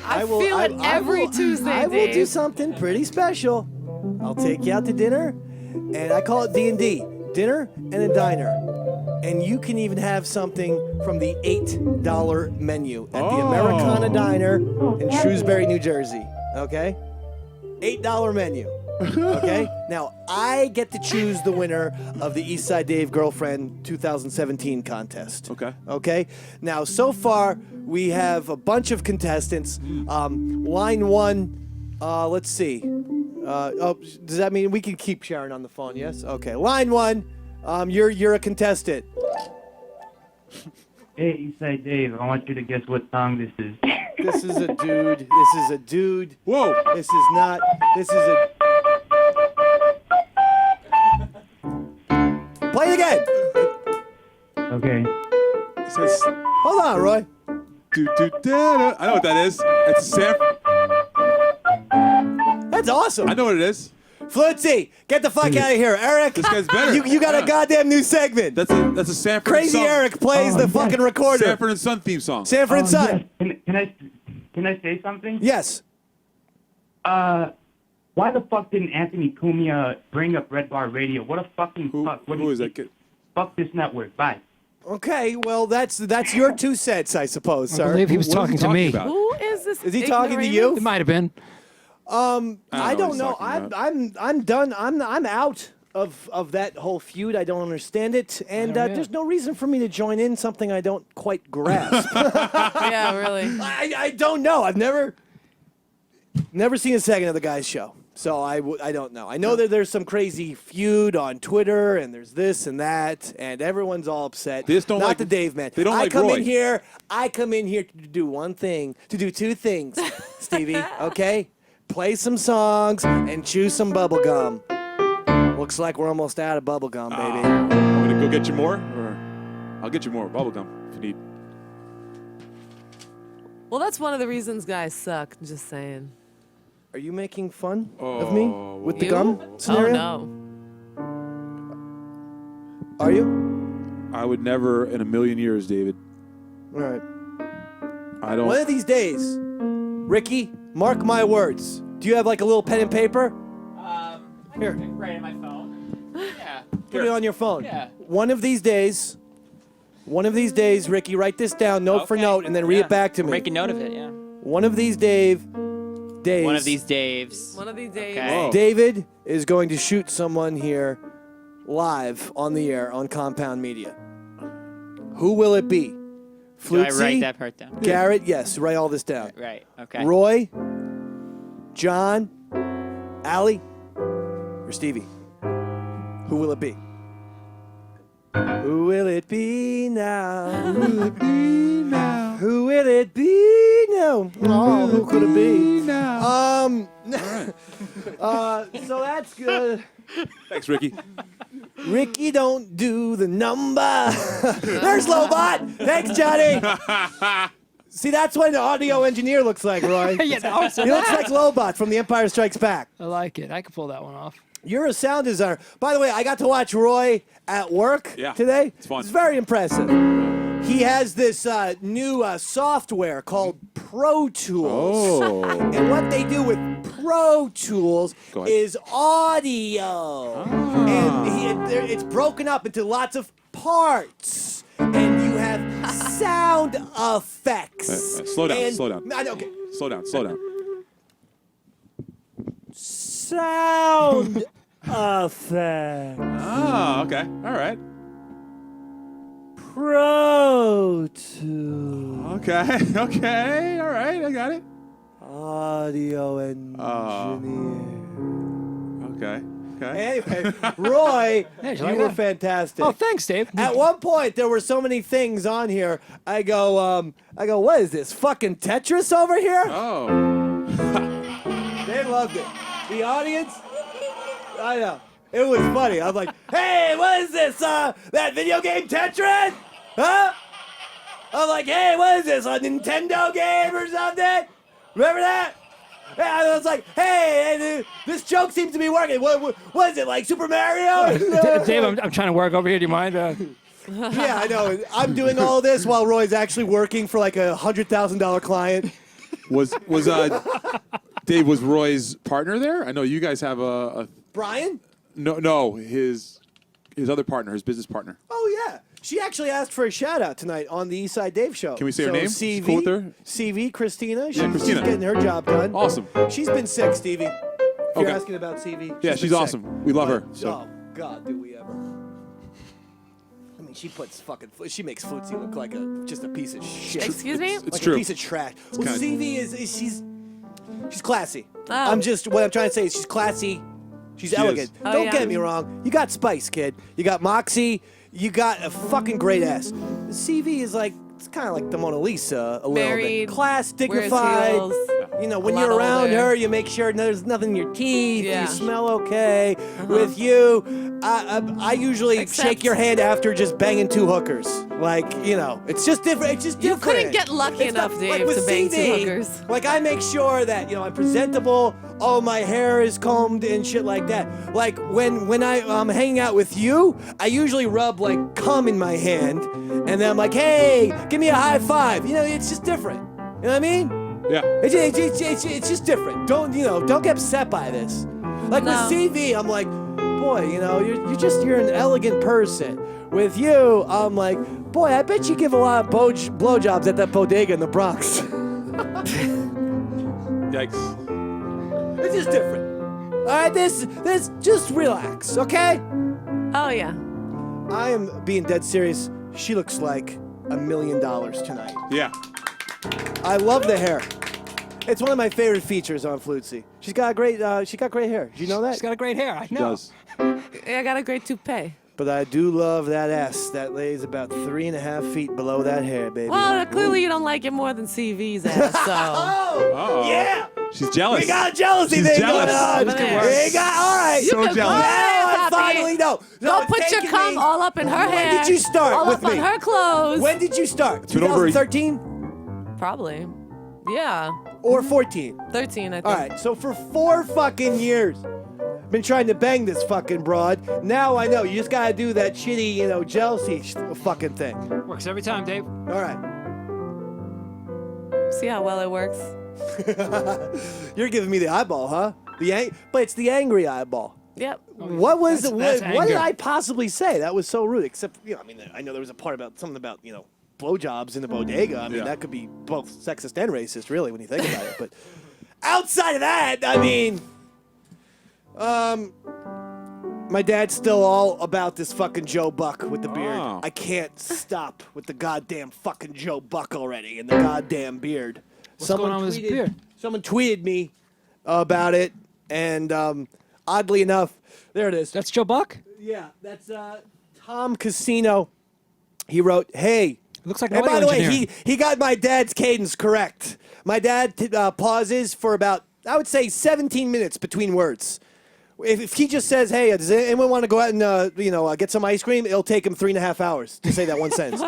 I feel it every Tuesday, I will do Dave. something pretty special. I'll take you out to dinner, and I call it D&D, dinner and a diner. And you can even have something from the $8 menu at the Americana Diner in Shrewsbury, New Jersey. Okay? $8 menu. Okay? Now, I get to choose the winner of the Eastside Dave Girlfriend 2017 contest. Okay. Okay? Now, so far, we have a bunch of contestants. Line one, let's see. Does that mean we can keep Sharon on the phone? Yes? Okay. Line one, you're a contestant. Hey, Eastside Dave, I want you to guess what song this is. This is a dude. This is a dude. Whoa. This is not. This is a. Play it again. Okay. It says, Hold on, Roy. do-do-da-da. I know what that is. It's Sam. That's awesome. I know what it is. Flutesy, get the fuck out of here, Eric. This guy's better. You got a Yeah. goddamn new segment. That's a Sanford Crazy and Son. Eric plays the fucking recorder. Sanford and Son theme song. Sanford and Son. Yes. Can I say something? Yes. Why the fuck didn't Anthony Cumia bring up Red Bar Radio? What a fucking fuck. What Who is that kid? Fuck this network. Bye. Okay, well that's your 2 cents, I suppose, I sir. believe he was What is he talking to me. about? Who is this? Is he talking to you? It might have been. I don't know. what he's I'm done. I'm out of that whole feud. I don't understand it, and there's no reason for me to join in something I don't quite grasp. Yeah, really. I don't know. I've never seen a second of the guy's show, so I don't know. I know that there's some crazy feud on Twitter, and there's this and that, and everyone's all upset. They just don't Not like- the Dave man. they don't I like come Roy. in here. I come in here to do one thing, to do 2 things, Stevie. Okay, play some songs and chew some bubble gum. Looks like we're almost out of bubble gum, baby. I'm gonna go get you more, or I'll get you more bubblegum if you need. Well, that's one of the reasons guys suck. I'm just saying. Are you making fun of me with the You? gum scenario? Oh, no. Are you? I would never in a million years, David. All right. I don't. One of these days, Ricky, mark my words. Do you have like a little pen and paper? Here. Right in my phone. Yeah. Put it on your phone. Yeah. One of these days, Ricky, write this down, note for Okay. note, and then read Yeah. it back to me. Make a note of it, yeah. One of these days. One of these Daves. One of these days. Okay. Whoa. David is going to shoot someone here live on the air on Compound Media. Who will it be? Do I Flutesy? write that part down? Garrett, yes, write all this down. Right, okay. Roy, John, Allie, or Stevie? Who will it be? Who will it be now? Who will it be now? Who will it be now? Oh, who could it be? So that's good. Thanks, Ricky. Ricky, don't do the number. There's Lobot. Thanks, Johnny. See, that's what an audio engineer looks like, Roy. Yeah, also He looks like Lobot from The Empire Strikes Back. I like it. I could pull that one off. You're a sound designer. By the way, I got to watch Roy at work today. It's fun. It's very impressive. He has this new software called Pro Tools. Oh. And what they do with Pro Tools Go ahead. is audio. And it's broken up into lots of parts. And you have sound effects. Slow down. And- Slow down. Okay. Slow down. Slow down. Sound effects. Oh, okay. All right. Pro Tools. Okay. Okay. All right. I got it. Audio engineer. Okay. Okay. Anyway, Roy, Hey, you like were that? fantastic. Oh, thanks, Dave. At one point, there were so many things on here. I go, what is this? Fucking Tetris over here? Oh. They loved it. The audience, I know. It was funny. I was like, hey, what is this? That video game Tetris? Huh? I'm like, hey, what is this? A Nintendo game or something? Remember that? Yeah, I was like, hey, this joke seems to be working. What is it, like Super Mario? Dave, I'm trying to work over here. Do you mind? Yeah, I know. I'm doing all this while Roy's actually working for like a $100,000 client. Was Dave, was Roy's partner there? I know you guys have a Brian? no, his other partner, his business partner. Oh, yeah. She actually asked for a shout out tonight on the Eastside Dave Show. Can we say her name? CV, Cool with her? CV, Christina. Yeah, Christina. She's getting her job done. Awesome. She's been sick, Stevie. If you're Okay. asking about CV. Yeah, she's been awesome. sick. We love But- her. So. Oh, God, do we ever. I mean, she puts fucking, she makes Flutesy look like just a piece of shit. Excuse me? It's like true. a piece of trash. Well, kinda- CV she's classy. Oh. What I'm trying to say is she's classy. She's elegant. Oh, Don't yeah? get me wrong. You got spice, kid. You got moxie. You got a fucking great ass. CV is like, it's kind of like the Mona Lisa a little Married, bit. Class, wears dignified. heels, You know, when a you're lot around older. her, you make sure there's nothing in your teeth. Yeah. You smell okay. With you, I usually Except- shake your hand after just banging two hookers. Like, you know, it's just different. It's just You different. couldn't get lucky It's not- enough, Dave, like with to bang two CV, hookers. Like, I make sure that, you know, I'm presentable. Oh, my hair is combed and shit like that. Like, when I'm hanging out with you, I usually rub, like, cum in my hand. And then I'm like, hey, give me a high five. You know, it's just different. You know what I mean? Yeah. It's just different. Don't get upset by this. Like No. with CV, I'm like, boy, you know, you're an elegant person. With you, I'm like, boy, I bet you give a lot of blowjobs at that bodega in the Bronx. Yikes. It's just different. All right, this just relax, okay? Oh, yeah. I am being dead serious. She looks like $1 million tonight. Yeah. I love the hair. It's one of my favorite features on Flutesy. She's got great hair. Did you know that? She's got a great hair. I know. Does. Yeah, I got a great toupee. But I do love that ass that lays about 3.5 feet below that hair, baby. Well, clearly you don't like it more than CV's ass, so. Uh-oh. Yeah! She's jealous. We got a jealousy She's thing jealous. going on. Over there. We got, all right. So can jealous. go Now I Papi. finally know. No, Go put your taking cum me- all up in her hair. When did you start all with up me? on her clothes. When did you start? been over a- 2013 Probably. Yeah. or 14? 13, I think. All right, so for 4 fucking years, been trying to bang this fucking broad. Now I know. You just gotta do that shitty, you know, jealousy fucking thing. Works every time, Dave. All right. See how well it works? You're giving me the eyeball, huh? But it's the angry eyeball. Yep. What was That's what did anger. I possibly say? That was so rude. Except, you know, I mean, I know there was a part about something about, you know, blowjobs in the bodega. I mean, Yeah. that could be both sexist and racist, really, when you think about it. But outside of that, I mean, my dad's still all about this fucking Joe Buck with the beard. Oh. I can't stop with the goddamn fucking Joe Buck already and the goddamn beard. What's going on with his beard? Someone tweeted me about it, and oddly enough, there it is. That's Joe Buck? Yeah, that's Tom Casino. He wrote, "Hey." It looks like an And by audio the way, engineer. he got my dad's cadence correct. My dad pauses for about, I would say, 17 minutes between words. If he just says, "Hey, does anyone want to go out and get some ice cream?" It'll take him 3.5 hours to say that one sentence.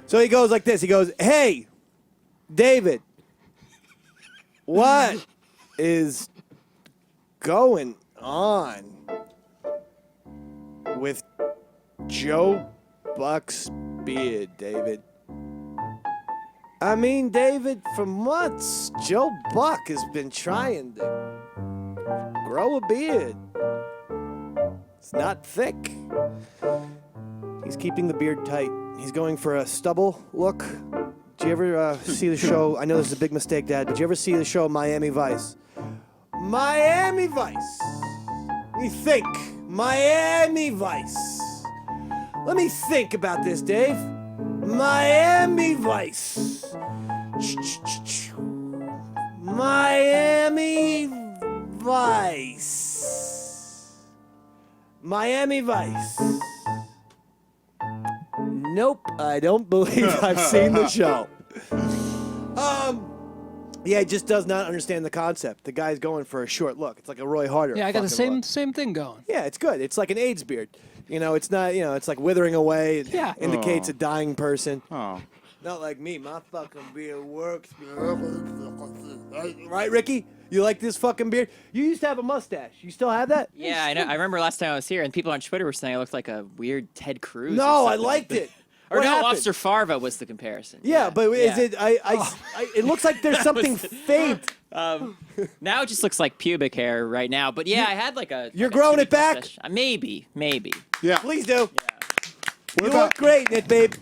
So he goes like this. He goes, "Hey, David, what is going on with Joe Buck's beard, David?" I mean, David, for months, Joe Buck has been trying to grow a beard. It's not thick. He's keeping the beard tight. He's going for a stubble look. Did you ever see the show? I know this is a big mistake, Dad. Did you ever see the show Miami Vice? Miami Vice. Let me think. Miami Vice. Let me think about this, Dave. Miami Vice. Miami Vice. Miami Vice. Nope, I don't believe I've seen the show. Yeah, he just does not understand the concept. The guy's going for a short look. It's like a Roy Harter. Yeah, I got the fucking look. same thing going. Yeah, it's good. It's like an AIDS beard. You know, it's not, it's like withering away. It Yeah. indicates a dying person. Oh. Not like me. My fucking beard works. Right, Ricky? You like this fucking beard? You used to have a mustache. You still have that? Yeah, I know. I remember last time I was here, and people on Twitter were saying I looked like a weird Ted Cruz. No, or I something. liked it. Or What no, happened? Officer Farva was the comparison. Yeah, but is Yeah. it? It looks like there's something faint. Now it just looks like pubic hair right now. But yeah, I had like a. You're like a growing chibi it back? mustache. Maybe. Yeah. Please do. You about- look great in it, babe.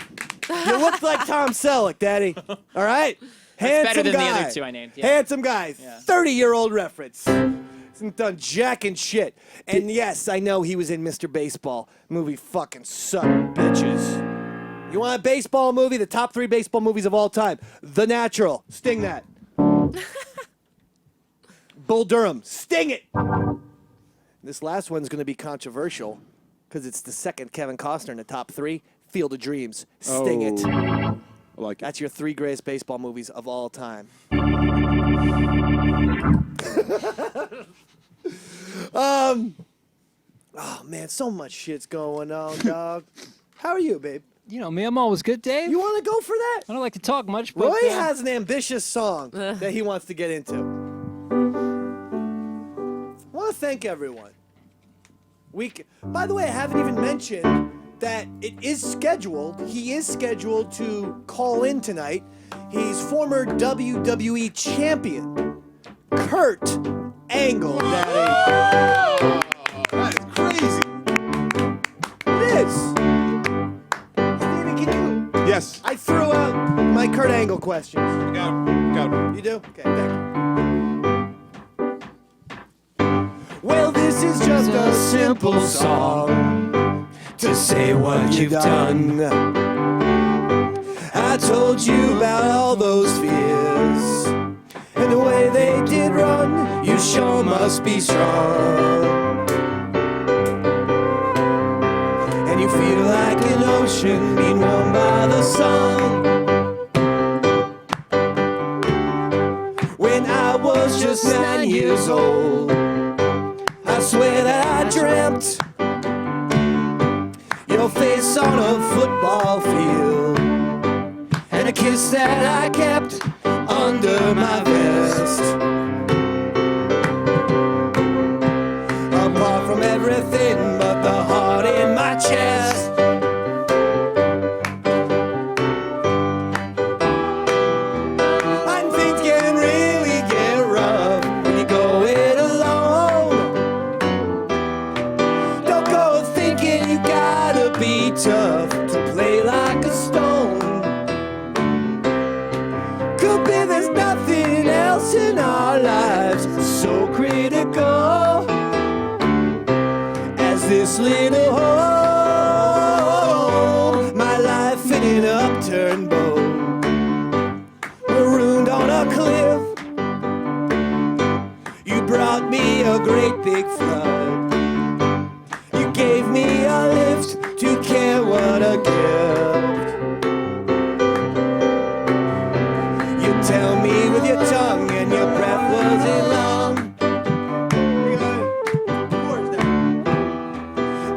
You look like Tom Selleck, Daddy. All right? That's better Handsome than guy. the other two I named. Yeah. Handsome guy. 30-year-old reference. Hasn't done jack and shit. And yes, I know he was in Mr. Baseball. Movie fucking sucked, bitches. You want a baseball movie? The top 3 baseball movies of all time. The Natural. Sting that. Bull Durham. Sting it. This last one's going to be controversial because it's the second Kevin Costner in the top 3. Field of Dreams. Sting it. I like it. That's your 3 greatest baseball movies of all time. Oh man, so much shit's going on, dog. How are you, babe? You know me, I'm always good, Dave. You want to go for that? I don't like to talk much, but Roy has an ambitious song that he wants to get into. I want to thank everyone. By the way, I haven't even mentioned that it is scheduled. He is scheduled to call in tonight. He's former WWE champion, Kurt Angle, Daddy. That is crazy. It is. Stevie, can you? Yes. I threw out my Kurt Angle questions. Got him. Got him. You do? Okay, thank you. Well, this is just a simple song to say what you've done. I told you about all those fears and the way they did run. You sure must be strong. And you feel like an ocean being warmed by the sun. When I was just 9 years old, I swear that I dreamt your face on a football field and a kiss that I kept under my vest. Apart from everything but the heart in my chest. And things can really get rough when you go it alone. Don't go thinking you gotta be tough to play like a stone. Could be there's nothing else in our lives so critical as this little home. My life in an upturned boat, marooned on a cliff. You brought me a great big flood. You gave me a lift to care, what a gift. You tell me with your tongue and your breath wasn't long.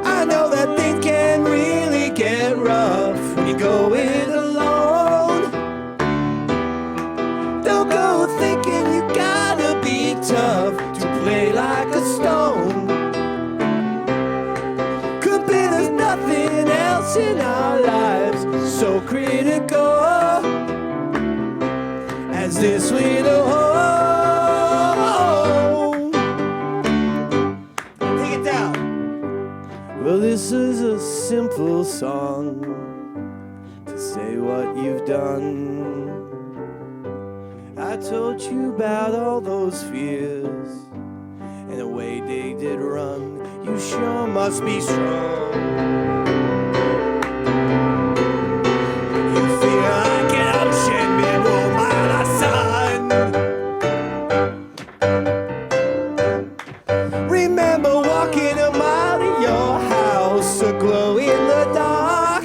I know that things can really get rough when you go it alone. Don't go thinking you gotta be tough to play like a stone. Could be there's nothing else in our lives so critical as this little home. Take it down. Well, this is a simple song say what you've done. I told you about all those fears and the way they did run. You sure must be strong. You feel like an ocean been rolled by the sun. Remember walking a mile to your house, a glow in the dark.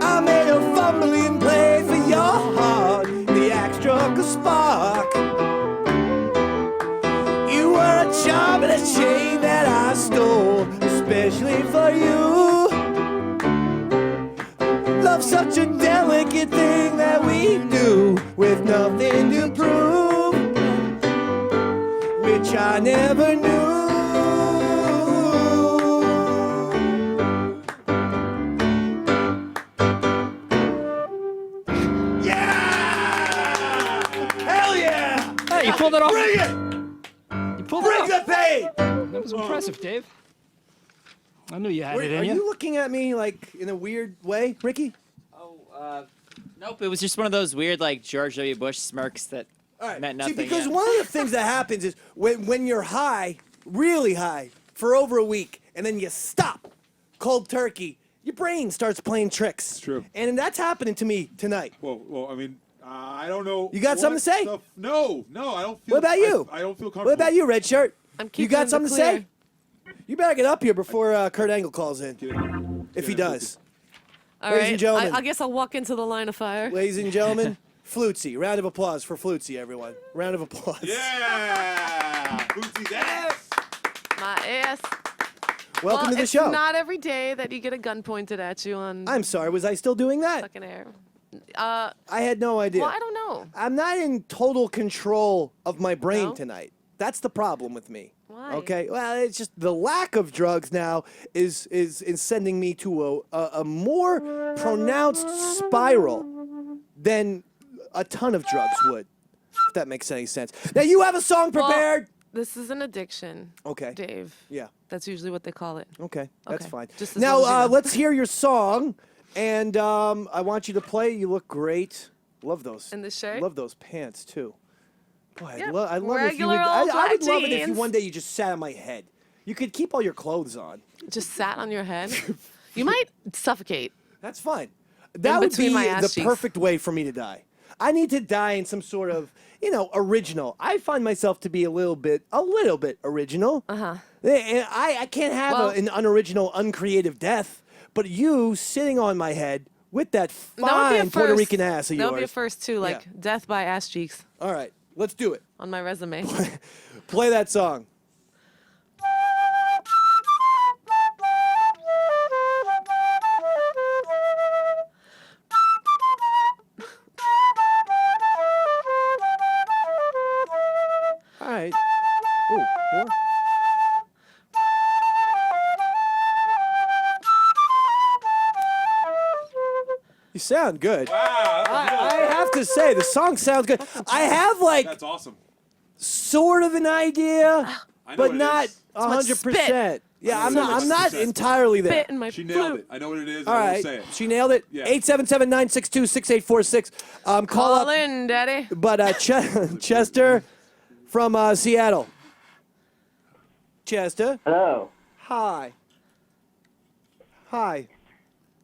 I made a fumbling play for your heart. The axe struck a spark. You were a charm and a chain that I stole, especially for you. Love's such a delicate thing that we do with nothing to prove, which I never knew. Yeah! Hell yeah! Hey, you pulled it off. Bring it! You pulled Bring it off. the pain! That was impressive, Dave. I knew you had Wait, it in are you. you looking at me like in a weird way, Ricky? Nope, it was just one of those weird, like, George W. Bush smirks that meant nothing. See, because yeah. one of the things that happens is when you're high, really high, for over a week, and then you stop cold turkey, your brain starts playing tricks. It's true. And that's happening to me tonight. Well, I mean, I don't know. You got something to say? No, I don't feel. What about you? I don't feel comfortable. What about you, red shirt? I'm You keeping got the something to clear. say? You better get up here before Kurt Angle calls in. If he does. All Ladies right. and gentlemen. I guess I'll walk into the line of fire. Ladies and gentlemen, Flutesy. Round of applause for Flutesy, everyone. Round of applause. Yeah! Bootsy's ass! My ass. Welcome to the it's show. not every day that you get a gun pointed at you on I'm sorry, was I still doing that? fucking air. I had no idea. Well, I don't know. I'm not in total control of my brain No? tonight. That's the problem with me. Why? Okay. Well, it's just the lack of drugs now is sending me to a more pronounced spiral than a ton of drugs would. If that makes any sense. Now you have a song prepared. This is an addiction. Okay. Dave. Yeah. That's usually what they call it. Okay. That's Okay. fine. Just as Now long as you know. let's hear your song, and I want you to play. You look great. Love those. And the shirt? Love those pants too. Boy, I'd, Yep, I'd love if you regular would. old I would black love it if you jeans. one day you just sat on my head. You could keep all your clothes on. Just sat on your head. You might suffocate. That's fine. That would between be my ass the cheeks. perfect way for me to die. I need to die in some sort of, original. I find myself to be a little bit original. Uh-huh. And I can't have Well- an unoriginal, uncreative death. But you sitting on my head with that That would be a fine Puerto first. Rican ass of That yours. would be a first too, like Yeah. death by ass cheeks All right, let's do it. on my resume. Play that song. All right. Ooh, more. You sound good. Wow, I have to say, the song sounds good. I have that's awesome. sort of an idea, I know but what it not is. 100%. Yeah, I'm So not. much I'm not spit. entirely there. Spit in my She nailed flute. it. I know what it is. All I right, won't say it. she nailed it. Yeah. 877-962-6846. Call Call up. in, daddy. But Chester from Seattle. Chester. Hello. Hi. Hi.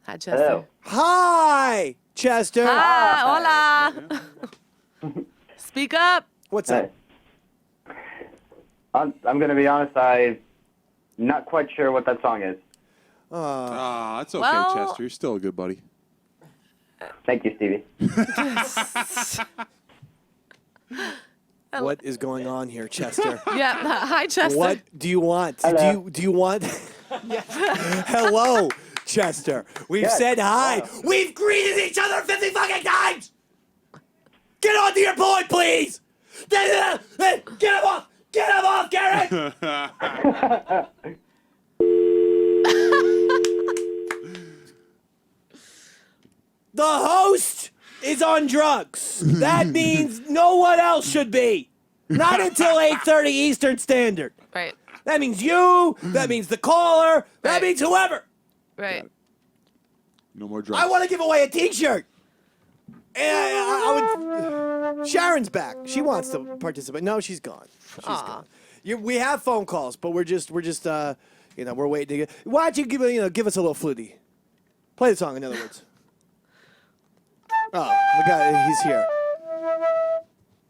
Hi, Chester. Hi, Chester. Hi, hola. Speak up. What's up? I'm going to be honest, I'm not quite sure what that song is. That's okay, Well- Chester. You're still a good buddy. Thank you, Stevie. What is going on here, Chester? Yeah. Hi, Chester. What do you want? Hello. Do you want? Hello, Chester. We've Yes. said hi. We've greeted each other 50 fucking times. Get on to your point, please. Get him off. Get him off, Garrett. The host is on drugs. That means no one else should be. Not until 8:30 Eastern Standard. Right. That means you. That means the caller. That Right. means whoever. Right. No more drugs. I want to give away a T-shirt. And I would. Sharon's back. She wants to participate. No, she's gone. She's gone. We have phone calls, but we're just we're waiting to get. Why don't you give us a little flutie? Play the song, in other words. Oh, the guy, he's here.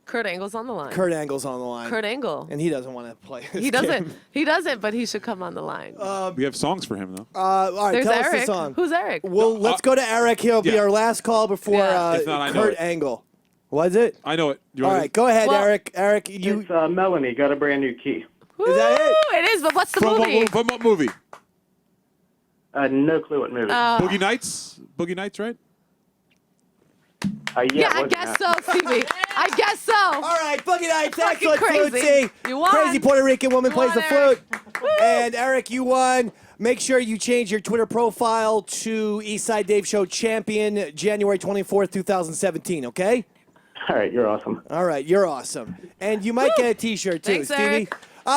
Kurt Angle's on the line. Kurt Angle's on the line. Kurt Angle. And he doesn't want to play. He doesn't. He doesn't, but he should come on the line. We have songs for him, though. All right, There's tell Eric. us the song. Who's Eric? Well, let's go to Eric. He'll be our last call before If not, I know Kurt it. Angle. Was it? I know it. You All want right, go ahead, Well- Eric. Eric, you. It's Melanie got a brand new key. Is that it? It is, but what's the From movie? what movie? No clue what movie. Boogie Nights? Boogie Nights, right? Yeah, I guess so, Stevie. I guess so. All right, Boogie Nights, Fucking excellent crazy. flute. You won. Crazy Puerto Rican woman plays the won, Eric. flute. And Eric, you won. Make sure you change your Twitter profile to Eastside Dave Show Champion, January 24th, 2017, okay? All right, you're awesome. All right, you're awesome. And you might get a T-shirt, too, Thanks, Stevie. Eric.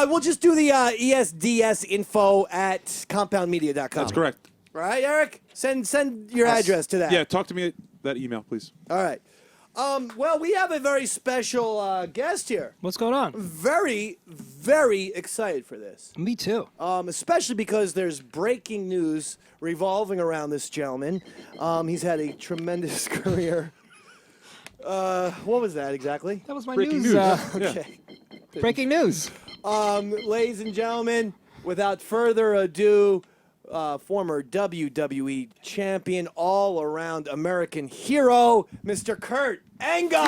We'll just do the ESDS info at compoundmedia.com. That's correct. All right, Eric? Send your address to that. Yeah, talk to me at that email, please. All right. Well, we have a very special guest here. What's going on? Very, very excited for this. Me too. Especially because there's breaking news revolving around this gentleman. He's had a tremendous career. What was that exactly? That was my Breaking news. news. Okay. Breaking news. Ladies and gentlemen, without further ado, former WWE champion, all-around American hero, Mr. Kurt Angle.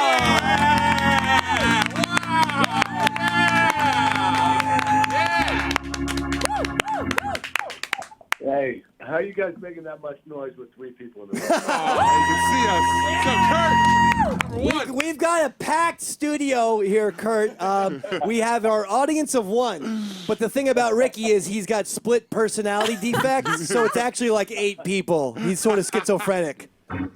Hey, how you guys making that much noise with three people in the room? You can see us. So, Kurt, We've got a packed studio here, Kurt. We have our audience of one, but the thing about Ricky is he's got split personality defects, so it's actually like 8 people. He's sort of schizophrenic. And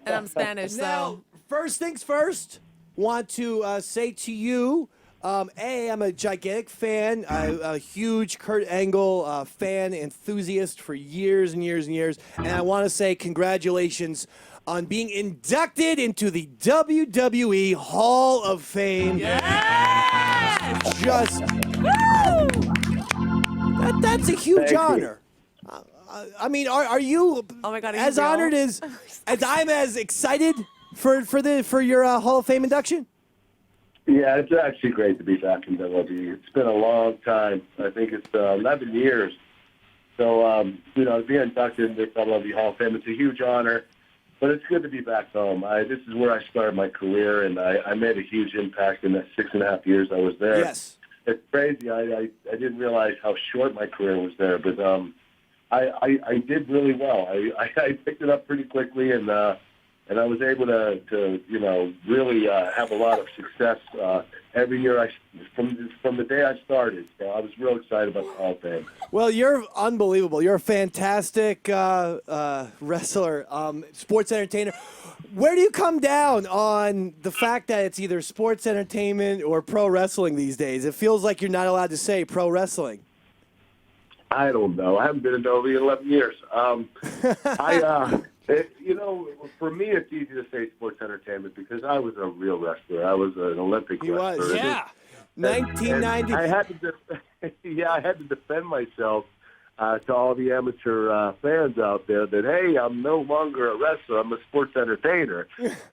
I'm Spanish, Now, so. first things first, want to say to you, I'm a gigantic fan, a huge Kurt Angle fan, enthusiast for years and years and years, and I want to say congratulations on being inducted into the WWE Hall of Fame. Yes! Just that's a huge Thank you. honor. I mean, are you Oh my God, are you as real? honored as I'm as excited for your Hall of Fame induction? Yeah, it's actually great to be back in WWE. It's been a long time. I think it's 11 years. So, to be inducted into the WWE Hall of Fame, it's a huge honor. But it's good to be back home. This is where I started my career, and I made a huge impact in the 6.5 years I was there. Yes. It's crazy. I didn't realize how short my career was there, but I did really well. I picked it up pretty quickly, and I was able to really have a lot of success every year from the day I started. So I was real excited about the Hall of Fame. Well, you're unbelievable. You're a fantastic wrestler, sports entertainer. Where do you come down on the fact that it's either sports entertainment or pro wrestling these days? It feels like you're not allowed to say pro wrestling. I don't know. I haven't been in WWE in 11 years. For me, it's easy to say sports entertainment because I was a real wrestler. I was an Olympic He wrestler. was, yeah. 1990. I had to defend myself to all the amateur fans out there that, hey, I'm no longer a wrestler. I'm a sports entertainer.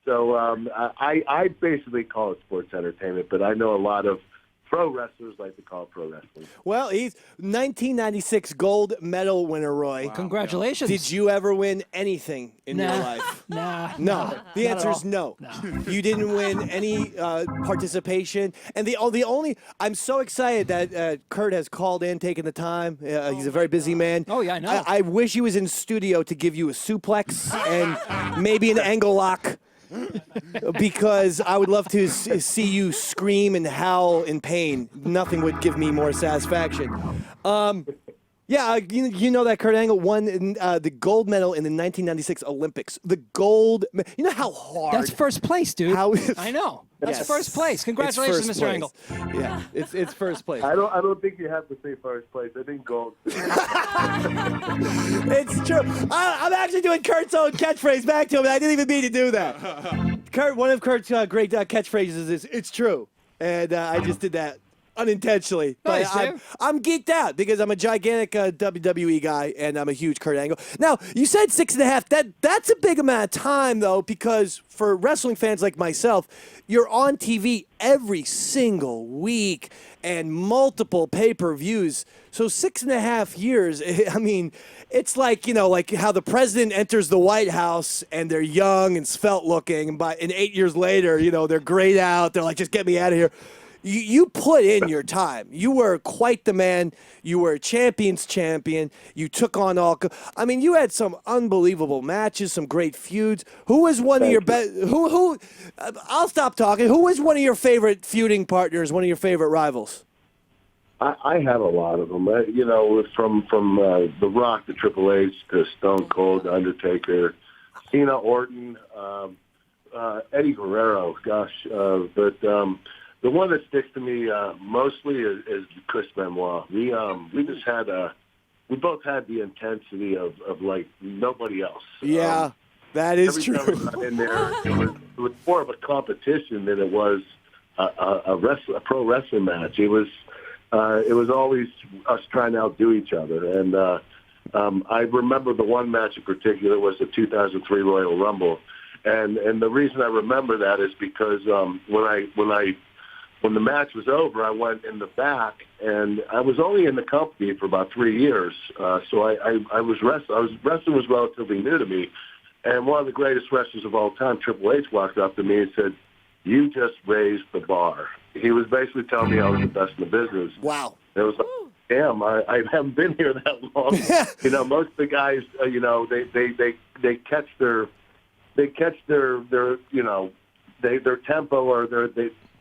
So I basically call it sports entertainment, but I know a lot of pro wrestlers like to call it pro wrestling. Well, he's 1996 gold medal winner, Roy. Wow. Congratulations. Did you ever win anything in your life? Nah. No. The Not answer at is all. no. You didn't win any participation. And the only, I'm so excited that Kurt has called in, taken the time. He's a very busy man. Oh, yeah, I know. I wish he was in studio to give you a suplex and maybe an angle lock. Because I would love to see you scream and howl in pain. Nothing would give me more satisfaction. Yeah, you know that Kurt Angle won the gold medal in the 1996 Olympics. The gold. You know how hard. That's first place, dude. I know. That's Yes. first place. Congratulations, It's Mr. first Angle. place. Yeah, it's first place. I don't think you have to say first place. I think gold. It's true. I'm actually doing Kurt's own catchphrase back to him. And I didn't even mean to do that. Kurt, one of Kurt's great catchphrases is "It's true," and I just did that unintentionally. But Nice, I'm geeked out because I'm a gigantic WWE guy and I'm a huge Kurt Angle. Now, you said 6.5. That's a big amount of time, though, because for wrestling fans like myself, you're on TV every single week and multiple pay-per-views. So 6.5 years, I mean, it's like, like how the president enters the White House and they're young and svelte looking, and 8 years later, they're grayed out. They're like, just get me out of here. You put in your time. You were quite the man. You were a champion's champion. You took on all. I mean, you had some unbelievable matches, some great feuds. Who was one of your best? I'll stop talking. Who was one of your favorite feuding partners? One of your favorite rivals? I had a lot of them. From The Rock to Triple H to Stone Cold, to Undertaker, Cena, Orton, Eddie Guerrero. Gosh, but. The one that sticks to me mostly is Chris Benoit. We just had we both had the intensity of like nobody else. Yeah, that is true. Every time we got in there, it was more of a competition than it was a pro wrestling match. It was always us trying to outdo each other. And I remember the one match in particular was the 2003 Royal Rumble, and the reason I remember that is because when the match was over, I went in the back, and I was only in the company for about 3 years. So I was wrestling was relatively new to me. And one of the greatest wrestlers of all time, Triple H, walked up to me and said, "You just raised the bar." He was basically telling me I was the best in the business. Wow. It was like, damn, I haven't been here that long. Most of the guys, they catch their tempo or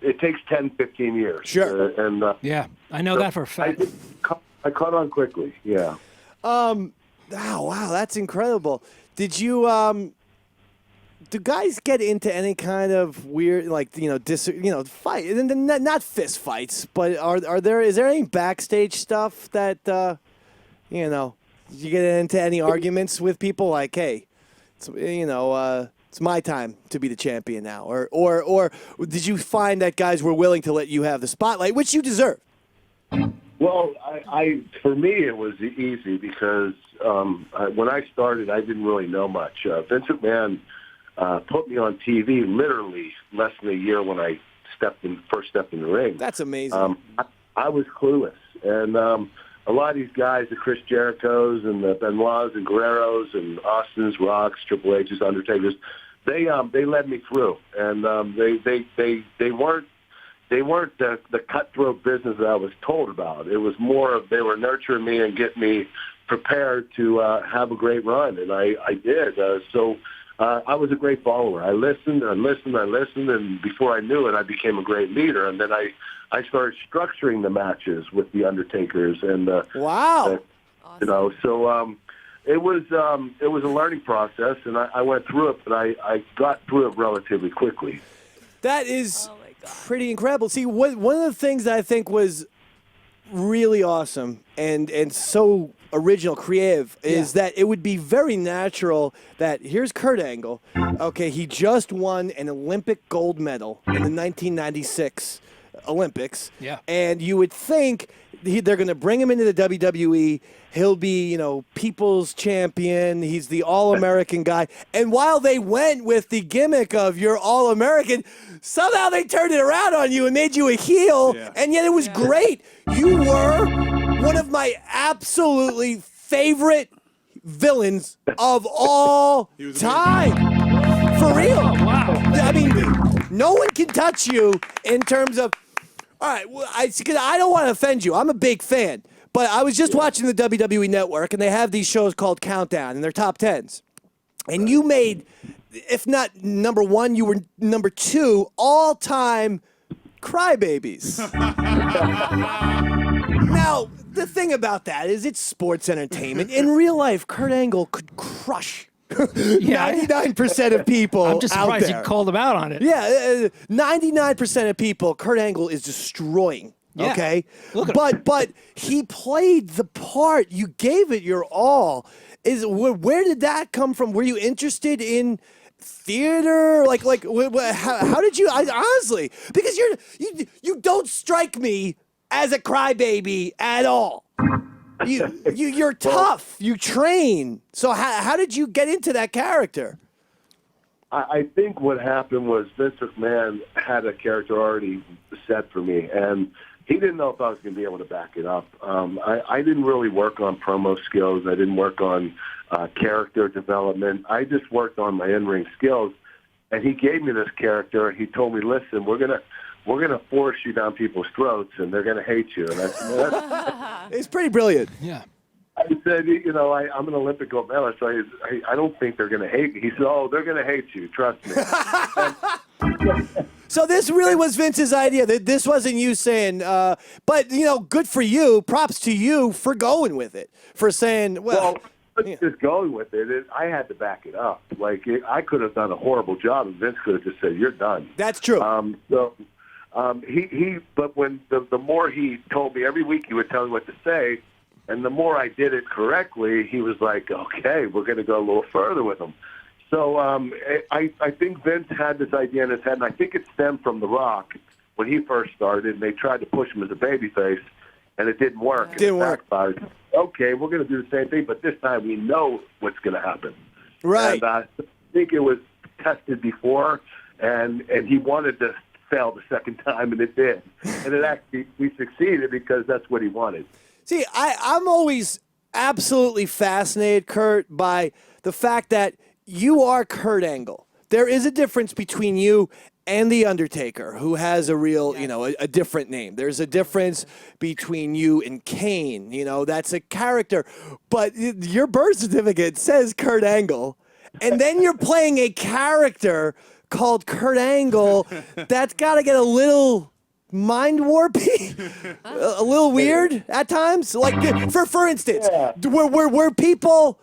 it takes 10, 15 years. Sure. Yeah, I know that for a fact. I caught on quickly, yeah. Wow, that's incredible. Did you, do guys get into any kind of weird, fight? And not fist fights, but is there any backstage stuff that, you get into any arguments with people like, hey, it's my time to be the champion now, or did you find that guys were willing to let you have the spotlight, which you deserve? Well, for me it was easy because when I started, I didn't really know much. Vince McMahon put me on TV literally less than a year when I first stepped in the ring. That's amazing. I was clueless, and a lot of these guys, the Chris Jerichos and the Benoits and Guerreros and Austins, Rocks, Triple H's, Undertakers, they led me through, and they weren't the cutthroat business that I was told about. It was more of they were nurturing me and getting me prepared to have a great run, and I did. So I was a great follower. I listened, and before I knew it, I became a great leader, and then I started structuring the matches with the Undertakers, and wow, so it was a learning process, and I went through it, but I got through it relatively quickly. That is pretty incredible. See, one of the things that I think was really awesome and so original, creative, is that it would be very natural that here's Kurt Angle. Okay, he just won an Olympic gold medal in the 1996 Olympics. Yeah. And you would think they're going to bring him into the WWE. He'll be, people's champion. He's the All-American guy. And while they went with the gimmick of you're All-American, somehow they turned it around on you and made you a heel. Yeah. And yet it was great. You were one of my absolutely favorite villains of all time. For real. Oh, wow. I mean, no one can touch you in terms of. All right, well, because I don't want to offend you. I'm a big fan. But I was just watching the WWE Network, and they have these shows called Countdown, and they're top 10s. And you made, if not number one, you were number 2 all-time crybabies. Now, the thing about that is it's sports entertainment. In real life, Kurt Angle could crush 99% of people I'm just out surprised there. you called him out on it. Yeah, 99% of people, Kurt Angle is destroying. Yeah. Okay, Look at but he played the part. You gave it your all. Where did that come from? Were you interested in theater? How did you? Honestly, because you don't strike me as a crybaby at all. You're tough. You train. So how did you get into that character? I think what happened was Vince McMahon had a character already set for me, and he didn't know if I was going to be able to back it up. I didn't really work on promo skills. I didn't work on character development. I just worked on my in-ring skills, and he gave me this character. He told me, "Listen, we're gonna force you down people's throats, and they're gonna hate you." And I said, it's pretty brilliant. Yeah. I said, I'm an Olympic gold medalist, so I don't think they're going to hate me. He said, "Oh, they're going to hate you. Trust me." So this really was Vince's idea. This wasn't you saying, but, good for you. Props to you for going with it, for saying, just going with it. I had to back it up. I could have done a horrible job, and Vince could have just said, "You're done." That's true. But when the more he told me every week, he would tell me what to say. And the more I did it correctly, he was like, "Okay, we're going to go a little further with him." So I think Vince had this idea in his head, and I think it stemmed from The Rock when he first started, and they tried to push him as a babyface, and it didn't work. Didn't work. Backfired. Okay, we're going to do the same thing, but this time we know what's going to happen. Right. And I think it was tested before, and he wanted to fail the second time, and it did. And it actually, we succeeded because that's what he wanted. See, I'm always absolutely fascinated, Kurt, by the fact that you are Kurt Angle. There is a difference between you and The Undertaker, who has a real, a different name. There's a difference between you and Kane. That's a character. But your birth certificate says Kurt Angle, and then you're playing a character called Kurt Angle. That's got to get a little mind warpy, a little weird at times. Like for instance, were people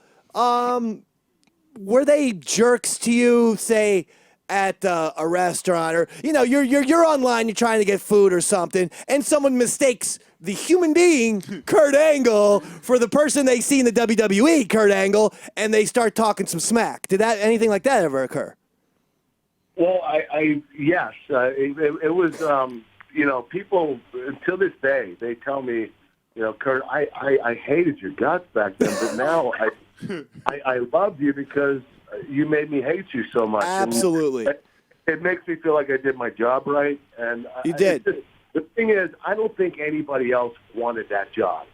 were they jerks to you, say at a restaurant, or you're online, you're trying to get food or something, and someone mistakes the human being Kurt Angle for the person they see in the WWE Kurt Angle, and they start talking some smack? Did anything like that ever occur? Well, yes, it was. People until this day, they tell me, Kurt, I hated your guts back then, but now I love you because you made me hate you so much. Absolutely. And it makes me feel like I did my job right. And you did. The thing is, I don't think anybody else wanted that job.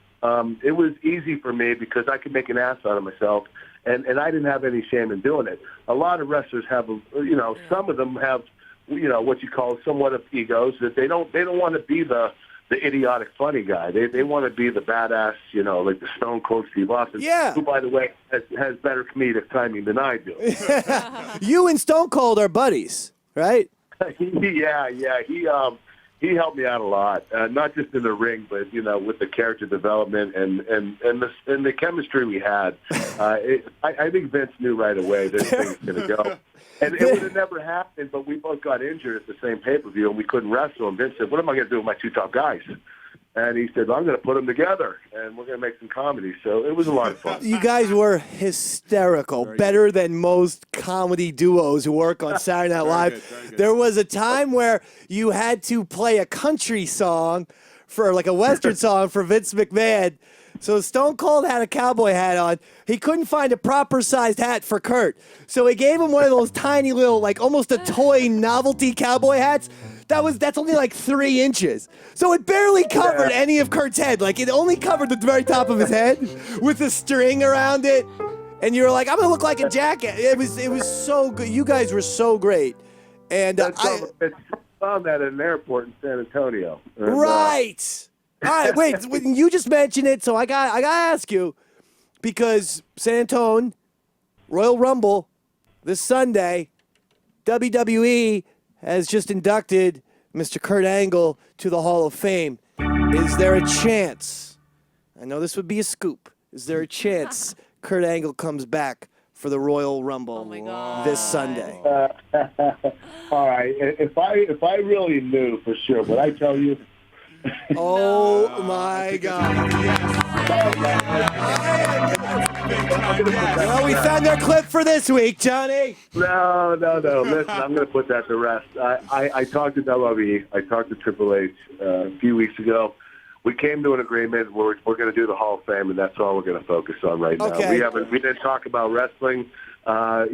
It was easy for me because I could make an ass out of myself, and I didn't have any shame in doing it. A lot of wrestlers have, some of them have, what you call somewhat of egos, that they don't want to be the idiotic funny guy. They want to be the badass, like the Stone Cold Steve Austin, who, by the way, has better comedic timing than I do. You and Stone Cold are buddies, right? Yeah. He helped me out a lot, not just in the ring, but with the character development and the chemistry we had. I think Vince knew right away this thing's going to go. And it would have never happened, but we both got injured at the same pay-per-view, and we couldn't wrestle. And Vince said, "What am I going to do with my two top guys?" And he said, "I'm going to put them together, and we're going to make some comedy." So it was a lot of fun. You guys were hysterical, better than most comedy duos who work on Saturday Night Live. There was a time where you had to play a country song for like a Western song for Vince McMahon. So Stone Cold had a cowboy hat on. He couldn't find a proper sized hat for Kurt. So he gave him one of those tiny little, like almost a toy novelty cowboy hats. That's only like 3 inches. So it barely covered any of Kurt's head. Like it only covered the very top of his head with a string around it. And you were like, I'm gonna look like a jackass. It was so good. You guys were so great. And I found that at an airport in San Antonio. And, right. All right, wait. You just mentioned it, so I got to ask you, because San Antonio, Royal Rumble, this Sunday, WWE has just inducted Mr. Kurt Angle to the Hall of Fame. Is there a chance I know this would be a scoop. Is there a chance Kurt Angle comes back for the Royal Rumble this Sunday? All right. If I really knew for sure, would I tell you? Oh my God! Well, we found our clip for this week, Johnny. No. Listen, I'm going to put that to rest. I talked to WWE. I talked to Triple H a few weeks ago. We came to an agreement. We're going to do the Hall of Fame, and that's all we're going to focus on right now. Okay. We didn't talk about wrestling. I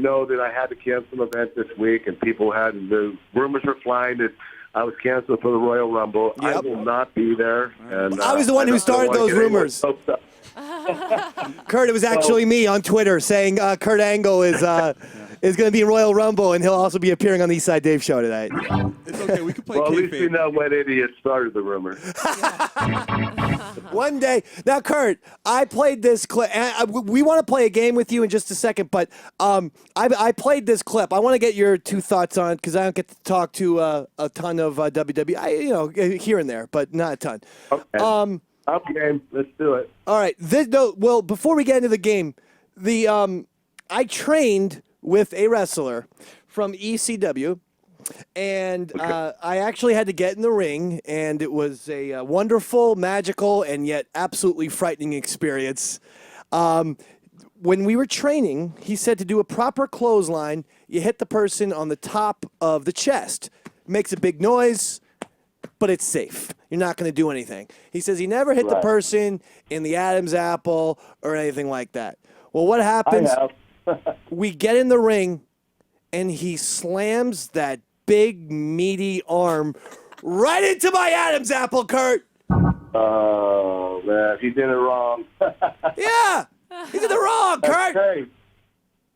know that I had to cancel an event this week, and the rumors were flying that I was canceled for the Royal Rumble. Yep. I will not be there. And I was the one who started those rumors. Kurt, it was actually me on Twitter saying Kurt Angle is going to be in Royal Rumble, and he'll also be appearing on the Eastside Dave show tonight. It's okay. We can play Well, at least kayfabe. we know what idiot started the rumor. One day. Now, Kurt, I played this clip. We want to play a game with you in just a second, but I played this clip. I want to get your two thoughts on it because I don't get to talk to a ton of WWE, here and there, but not a ton. Okay. Okay, let's do it. All right. Well, before we get into the game, I trained with a wrestler from ECW, and I actually had to get in the ring, and it was a wonderful, magical, and yet absolutely frightening experience. When we were training, he said to do a proper clothesline, you hit the person on the top of the chest. Makes a big noise, but it's safe. You're not going to do anything. He says he never hit the person in the Adam's apple or anything like that. Well, what happens? I have. We get in the ring, and he slams that big, meaty arm right into my Adam's apple, Kurt. Oh, man, he did it wrong. Yeah, he did it wrong, Kurt.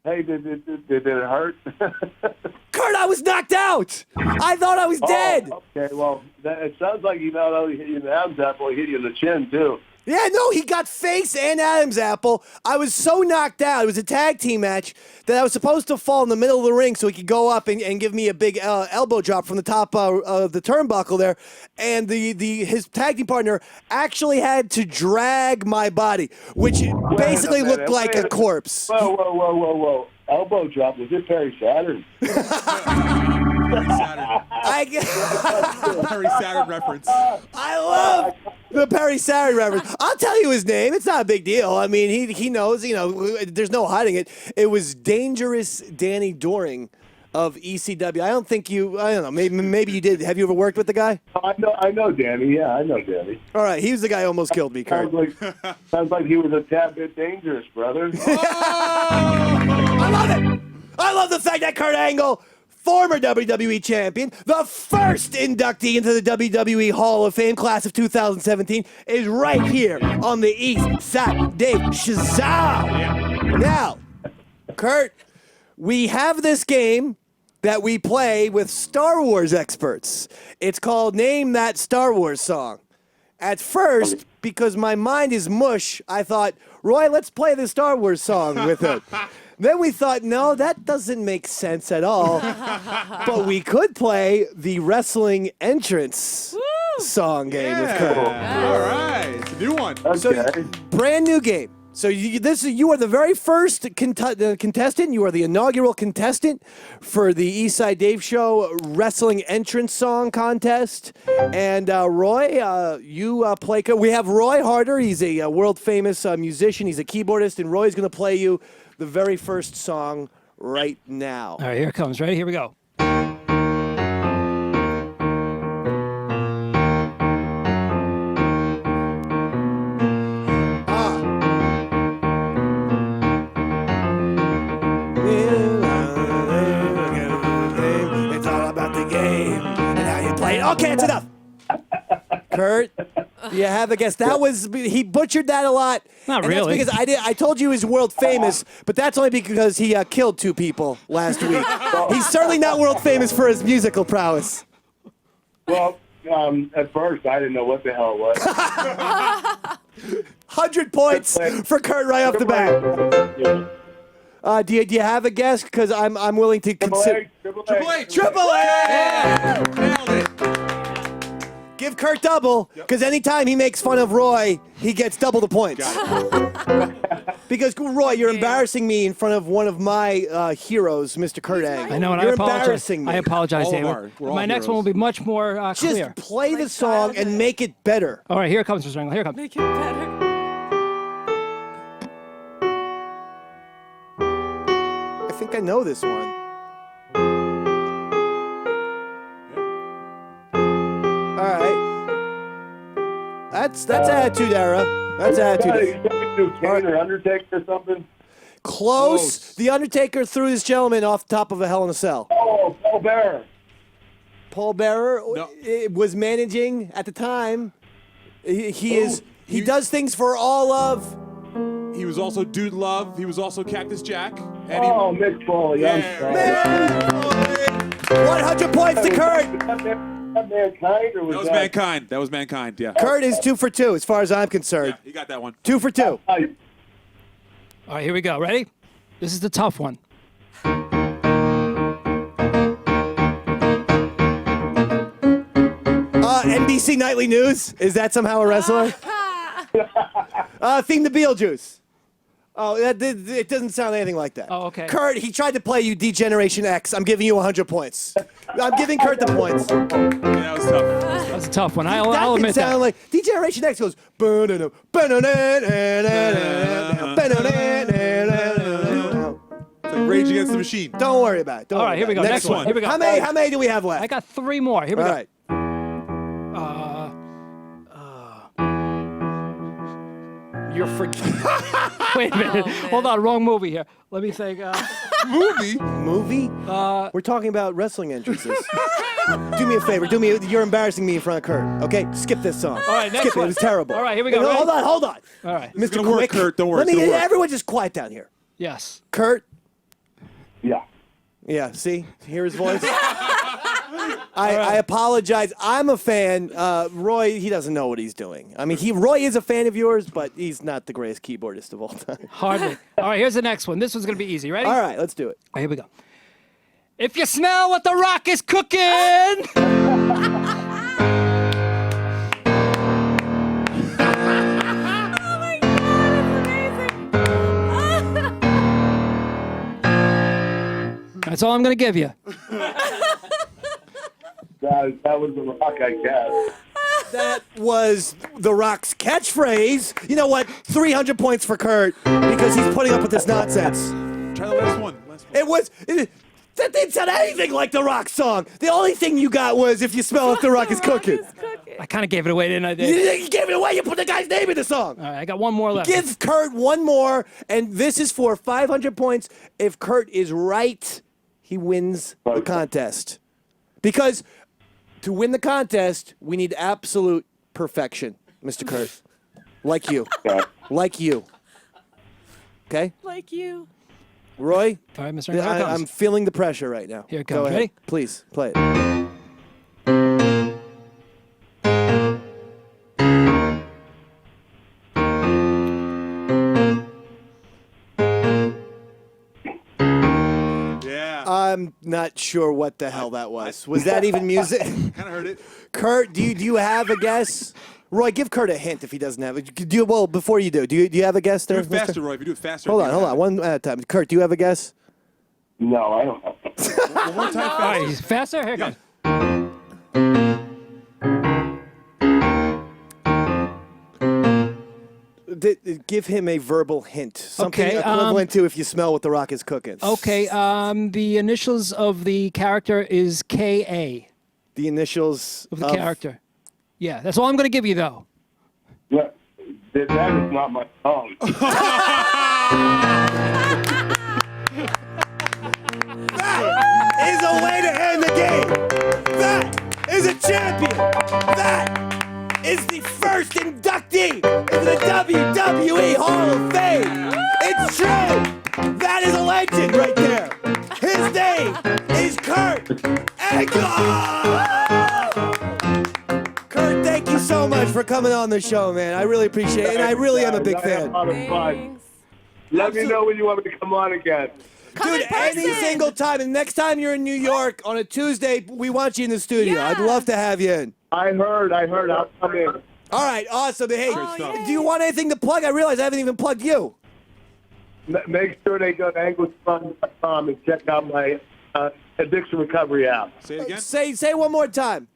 Hey, did it hurt? Kurt, I was knocked out. I thought I was dead. Okay, well, it sounds like he not only hit you in the Adam's apple, he hit you in the chin, too. Yeah, no, he got face and Adam's apple. I was so knocked out. It was a tag team match that I was supposed to fall in the middle of the ring so he could go up and give me a big elbow drop from the top of the turnbuckle there. And his tag team partner actually had to drag my body, which basically looked like a corpse. Whoa. Elbow drop. Was it Perry Saturn? Perry Saturn reference. I love the Perry Saturn reference. I'll tell you his name. It's not a big deal. I mean, he knows, there's no hiding it. It was Dangerous Danny Doring of ECW. I don't know, maybe you did. Have you ever worked with the guy? I know Danny. Yeah, I know Danny. All right, he was the guy who almost killed me, Kurt. Sounds like he was a tad bit dangerous, brother. I love it. I love the fact that Kurt Angle, former WWE champion, the first inductee into the WWE Hall of Fame class of 2017, is right here on the East Side Dave Shazam. Now, Kurt, we have this game that we play with Star Wars experts. It's called Name That Star Wars Song. At first, because my mind is mush, I thought, Roy, let's play the Star Wars song with it. Then we thought, no, that doesn't make sense at all. But we could play the wrestling entrance song game with Kurt. All right. It's a new one. Okay. So, brand new game. So you are the very first contestant. You are the inaugural contestant for the Eastside Dave Show Wrestling Entrance Song Contest. And Roy, you play. We have Roy Harter. He's a world famous musician. He's a keyboardist, and Roy's going to play you the very first song right now. All right, here it comes. Ready? Here we go. It's all about the game and how you play it. Okay, it's enough. Kurt, you have a guess. He butchered that a lot. Not and really. That's because I told you he's world famous, but that's only because he killed 2 people last week. He's certainly not world famous for his musical prowess. Well, at first, I didn't know what the hell it was. 100 points for Kurt right off the bat. Do you have a guess? Because I'm willing to consider. Triple H. Triple H! Yeah. Nailed it. Give Kurt double, because anytime he makes fun of Roy, he gets double the points. Because, Roy, you're embarrassing me in front of one of my heroes, Mr. Kurt Egg. I know, and you're I apologize. embarrassing me. I apologize, All of David. we're all My next one will heroes. be much more clear. Just play the song and make it better. All right, here it comes, Mr. Engel. Here it comes. Make it better. I think I know this one. All right. That's Attitude Era. That's Attitude Era. Do Kane or Undertaker or something? Close. The Undertaker threw this gentleman off the top of a Hell in a Cell. Oh, Paul Bearer. Paul Bearer was managing at the time. He does things for all of. He was also Dude Love. He was also Cactus Jack. And Mick Foley. I'm sorry. 100 points to Kurt. That Mankind or was that was Mankind. That was Mankind, yeah. Kurt is 2 for 2 as far as I'm concerned. Yeah, he got that one. 2 for 2. All right, here we go. Ready? This is the tough one. NBC Nightly News. Is that somehow a wrestler? Theme to Beetlejuice. Oh, it doesn't sound anything like that. Oh, okay. Kurt, he tried to play you D-Generation X. I'm giving you 100 points. I'm giving Kurt the points. Yeah, that was tough. That was a tough one. I'll That admit sound that. like D-Generation X goes. It's like Rage Against the Machine. Don't worry about it. All right, here we go. Next one. Here we go. How many do we have left? I got 3 more. Here we All go. right. You're forgetting. Wait a minute. Hold on. Wrong movie here. Let me think. Movie? We're talking about wrestling entrances. Do me a favor. You're embarrassing me in front of Kurt. Okay? Skip this song. All right, next Skip it. one. It was terrible. All right, here we go. Hey, Ready? hold on. All right. Mr. gonna work, Quick. Kurt. Don't worry, Let me. it's gonna work. Everyone just quiet down here. Yes. Kurt. Yeah. Yeah. See? Hear his voice. I apologize. I'm a fan. Roy, he doesn't know what he's doing. I mean, Roy is a fan of yours, but he's not the greatest keyboardist of all time. Hardly. All right, here's the next one. This one's going to be easy. Ready? All right, let's do it. Here we go. If you smell what the Rock is cooking. That's all I'm going to give you. That was the Rock, I guess. That was The Rock's catchphrase. You know what? 300 points for Kurt because he's putting up with this nonsense. Try the last one. That didn't sound anything like The Rock song. The only thing you got was if you smell if The Rock is cooking. I kind of gave it away, didn't I, Dave? You gave it away. You put the guy's name in the song. All right, I got one more left. Give Kurt one more, and this is for 500 points. If Kurt is right, he wins the contest. Because to win the contest, we need absolute perfection, Mr. Kurt. Like you. Like you. Okay? Like you. Roy? All right, Mr. Engel, here it comes. I'm feeling the pressure right now. Here it Go comes. ahead. Ready? Please, play it. Yeah. I'm not sure what the hell that was. Was that even music? Kind of heard it. Kurt, do you have a guess? Roy, give Kurt a hint if he doesn't have it. Well, before you do you have a guess there? Do it faster, mister? Roy. If you do it faster. Hold on. One at a time. Kurt, do you have a guess? No, I don't know. One more time All faster. right, he's faster. Here it comes. Give him a verbal hint. Something Okay, equivalent to if you smell what the Rock is cooking. Okay, the initials of the character is K.A. The initials of the character. Yeah, that's all I'm going to give you, though. Yeah, that is not my song. That is a way to end the game. That is a champion. That is the first inductee into the WWE Hall of Fame. It's true. That is a legend right there. His name is Kurt Angle. Kurt, thank you so much for coming on the show, man. I really appreciate it, and I really am a big fan. A lot of fun. Let me know when you want me to come on again. Dude, any single time. And next time you're in New York on a Tuesday, we want you in the studio. Yeah. I'd love to have you in. I heard. I'll come in. All right, awesome. Hey, yay. do you want anything to plug? I realize I haven't even plugged you. Make sure they go to anglesprung.com and check out my addiction recovery app. Say it again. Say one more time.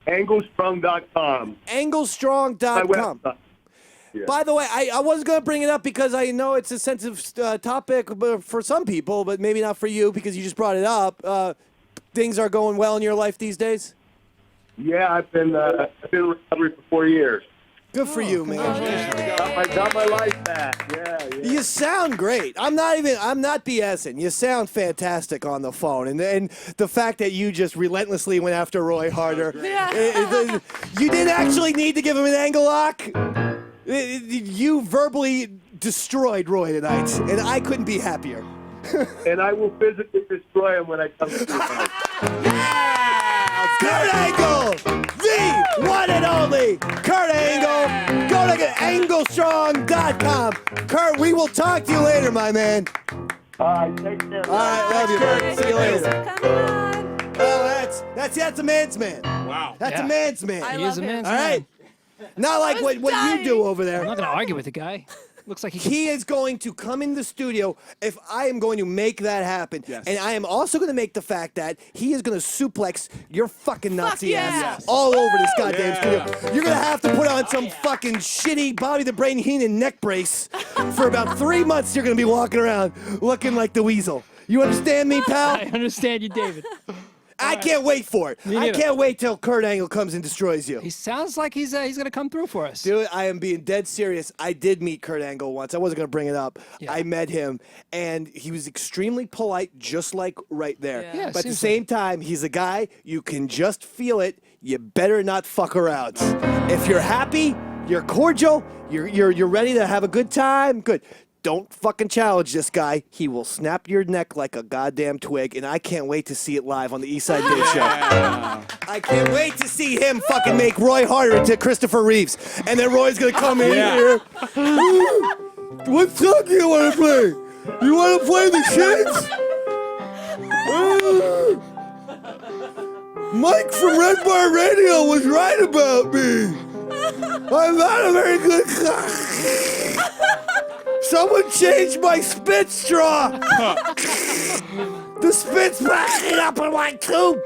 Anglesprung.com. My Anglestrong.com. website. Yeah. By the way, I wasn't going to bring it up because I know it's a sensitive topic for some people, but maybe not for you because you just brought it up. Things are going well in your life these days? Yeah, I've been in recovery for 4 years. Good for you, man. Got my life back. Yeah. You sound great. I'm not BSing. You sound fantastic on the phone. And the fact that you just relentlessly went after Roy Harter. You didn't actually need to give him an angle lock. You verbally destroyed Roy tonight, and I couldn't be happier. And I will physically destroy him when I come to you. Kurt Angle, the one and only Kurt Angle. Go to anglestrong.com. Kurt, we will talk to you later, my man. All right, take care. All right, love you, Kurt. See you later. Come on. Well, that's a man's man. Wow. That's a man's man. I He love is a him. man's All right. Not like what you do over there. I'm not going to argue with the guy. Looks like He is going to come in the studio if I am going to make that happen. Yes. And I am also going to make the fact that he is going to suplex your fucking Nazi yeah. ass all over this goddamn Yeah. studio. You're going to have to put on some fucking shitty Bobby the Brain Heenan neck brace. For about 3 months, you're going to be walking around looking like the weasel. You understand me, pal? I understand you, David. I can't wait for it. Me I neither. can't wait till Kurt Angle comes and destroys you. He sounds like he's going to come through for us. Dude, I am being dead serious. I did meet Kurt Angle once. I wasn't going to bring it up. Yeah. I met him, and he was extremely polite, just like right there. Yeah. Yeah, But at the seems same time, he's a guy, you can just feel it. You better not fuck around. If you're happy, you're cordial, you're ready to have a good time, good. Don't fucking challenge this guy. He will snap your neck like a goddamn twig, and I can't wait to see it live on the Eastside Dave Show. I can't wait to see him fucking make Roy Harter into Christopher Reeves. And then Roy's gonna come in here. What song do you want to play? You want to play the Shins? Mike from Red Bar Radio was right about me. I'm not a very good Someone changed my spit straw. The spit's backing up in my tube.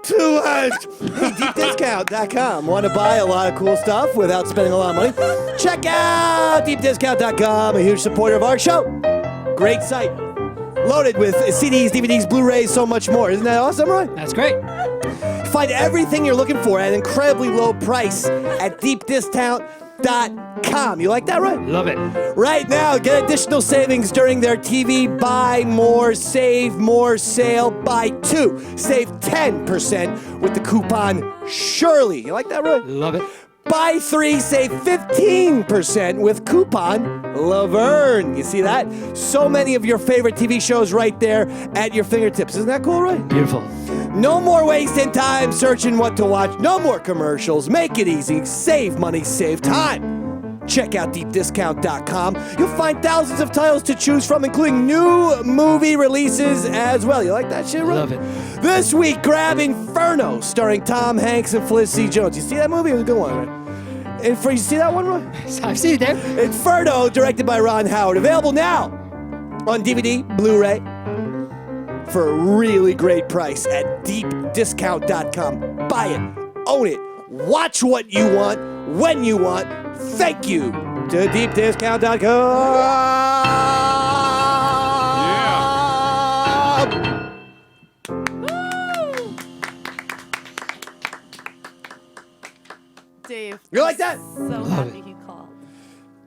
Hey, deepdiscount.com. Want to buy a lot of cool stuff without spending a lot of money? Check out deepdiscount.com, a huge supporter of our show. Great site. Loaded with CDs, DVDs, Blu-rays, so much more. Isn't that awesome, Roy? That's great. Find everything you're looking for at an incredibly low price at deepdiscount.com. You like that, Roy? Love it. Right now, get additional savings during their TV Buy More, Save More sale. Buy 2, save 10% with the coupon Shirley. You like that, Roy? Love it. Buy 3, save 15% with coupon Laverne. You see that? So many of your favorite TV shows right there at your fingertips. Isn't that cool, Roy? Beautiful. No more wasting time searching what to watch. No more commercials. Make it easy. Save money, save time. Check out deepdiscount.com. You'll find thousands of titles to choose from, including new movie releases as well. You like that shit, Roy? Love it. This week, grab Inferno, starring Tom Hanks and Felicity Jones. You see that movie? It was a good one, right? You see that one, Roy? I've seen it, Dave. Inferno, directed by Ron Howard. Available now on DVD, Blu-ray, for a really great price at deepdiscount.com. Buy it, own it, watch what you want, when you want. Thank you to deepdiscount.com. Dave. You like that? So happy he called.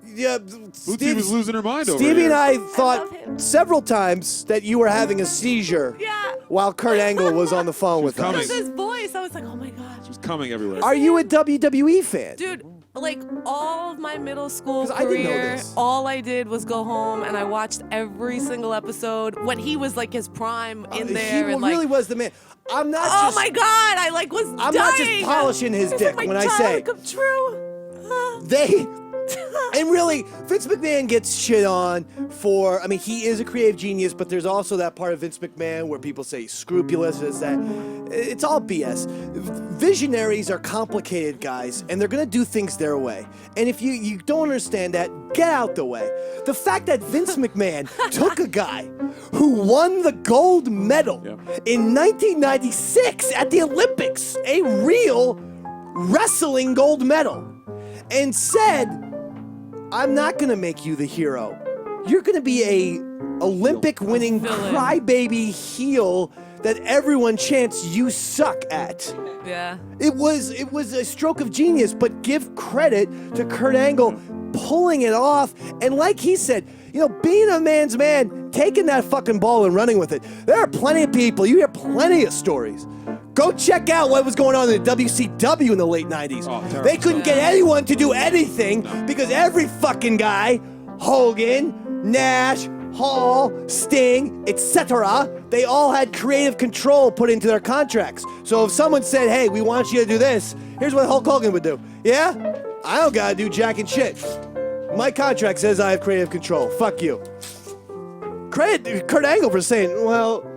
Yeah, Lucy was losing her mind over Stevie here. and I love thought him. several times that you were having a seizure Yeah. while Kurt Angle was on the phone with coming. us. Because his voice, I was like, oh my God. She's coming everywhere. Are you a WWE fan? Dude, like all of my middle school 'Cause I didn't know career, this. all I did was go home and I watched every single episode when he was like his prime in there. He and like, really was the man. I'm not oh just. my God, I like was I'm dying. not just polishing his It's dick like when my I say childhood come true. they And really, Vince McMahon gets shit on for, I mean, he is a creative genius, but there's also that part of Vince McMahon where people say he's scrupulous, it's all BS. Visionaries are complicated guys, and they're gonna do things their way. And if you don't understand that, get out the way. The fact that Vince McMahon took a guy who won the gold medal in 1996 at the Olympics, a real wrestling gold medal, and said, I'm not gonna make you the hero. You're gonna be a Olympic-winning crybaby heel that everyone chants you suck at. Yeah. It was a stroke of genius, but give credit to Kurt Angle pulling it off. And like he said, you know, being a man's man, taking that fucking ball and running with it. There are plenty of people, you hear plenty of stories. Go check out what was going on in the WCW in the late 90s. They couldn't get anyone to do anything because every fucking guy, Hogan, Nash, Hall, Sting, etc., they all had creative control put into their contracts. So if someone said, hey, we want you to do this, here's what Hulk Hogan would do. Yeah? I don't gotta do jack and shit. My contract says I have creative control. Fuck you. Credit Kurt Angle for saying, well,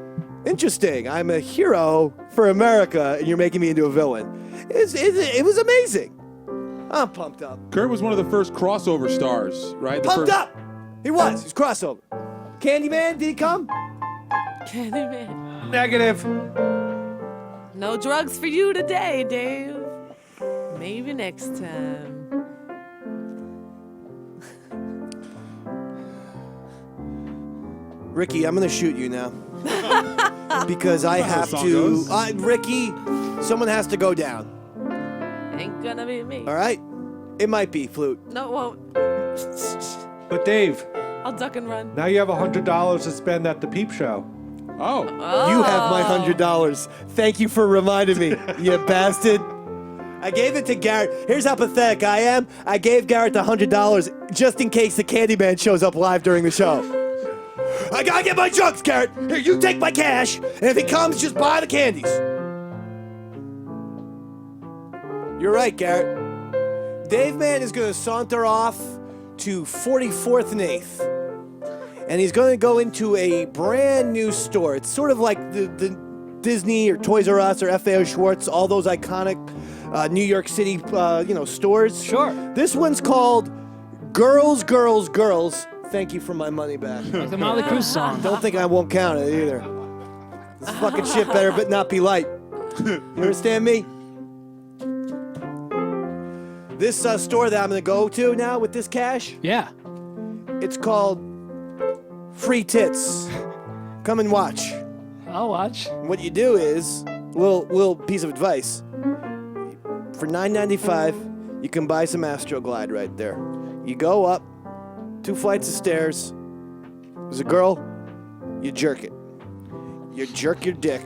interesting. I'm a hero for America, and you're making me into a villain. It was amazing. I'm pumped up. Kurt was one of the first crossover stars, right? Pumped up! He was. He's crossover. Candyman, did he come? Candyman. Negative. No drugs for you today, Dave. Maybe next time. Ricky, I'm gonna shoot you now. Because I have to. Ricky, someone has to go down. Ain't gonna be me. All right? It might be Flute. No, it won't. But Dave, I'll duck and run. now you have $100 to spend at the Peep Show. Oh. You have my $100. Thank you for reminding me, you bastard. I gave it to Garrett. Here's how pathetic I am. I gave Garrett the $100 just in case the Candyman shows up live during the show. I gotta get my drugs, Garrett. Here, you take my cash, and if he comes, just buy the candies. You're right, Garrett. Dave Man is gonna saunter off to 44th and 8th. And he's gonna go into a brand new store. It's sort of like the Disney or Toys R Us or FAO Schwartz, all those iconic New York City stores. Sure. This one's called Girls, Girls, Girls. Thank you for my money back. Like the Molly Cruz song. Don't think I won't count it either. This fucking shit better but not be light. You understand me? This store that I'm gonna go to now with this cash, Yeah. it's called Free Tits. Come and watch. I'll watch. What you do is, little piece of advice. For $9.95, you can buy some Astroglide right there. You go up 2 flights of stairs. There's a girl. You jerk it. You jerk your dick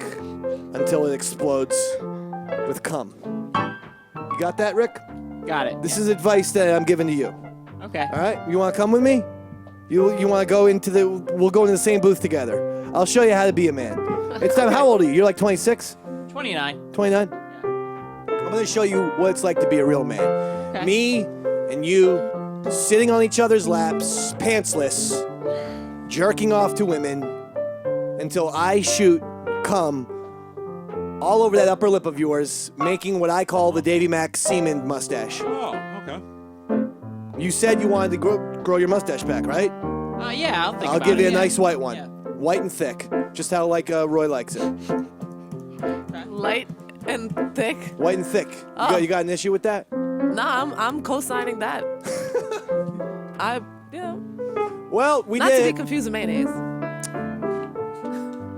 until it explodes with cum. You got that, Rick? Got it. This is advice that I'm giving to you. Okay. All right? You want to come with me? You want to go into we'll go into the same booth together. I'll show you how to be a man. It's time. How old are you? You're like 26? 29. 29? I'm going to show you what it's like to be a real man. Okay. Me and you sitting on each other's laps, pantsless, jerking off to women until I shoot cum all over that upper lip of yours, making what I call the Davy Mack semen mustache. Oh, okay. You said you wanted to grow your mustache back, right? Yeah, I'll think I'll about give it, you a yeah. nice white one. Yeah. White and thick. Just how Roy likes it. Light and thick. White and thick. Oh. You got an issue with that? Nah, I'm co-signing that. Well, we Not did. to be confused with mayonnaise.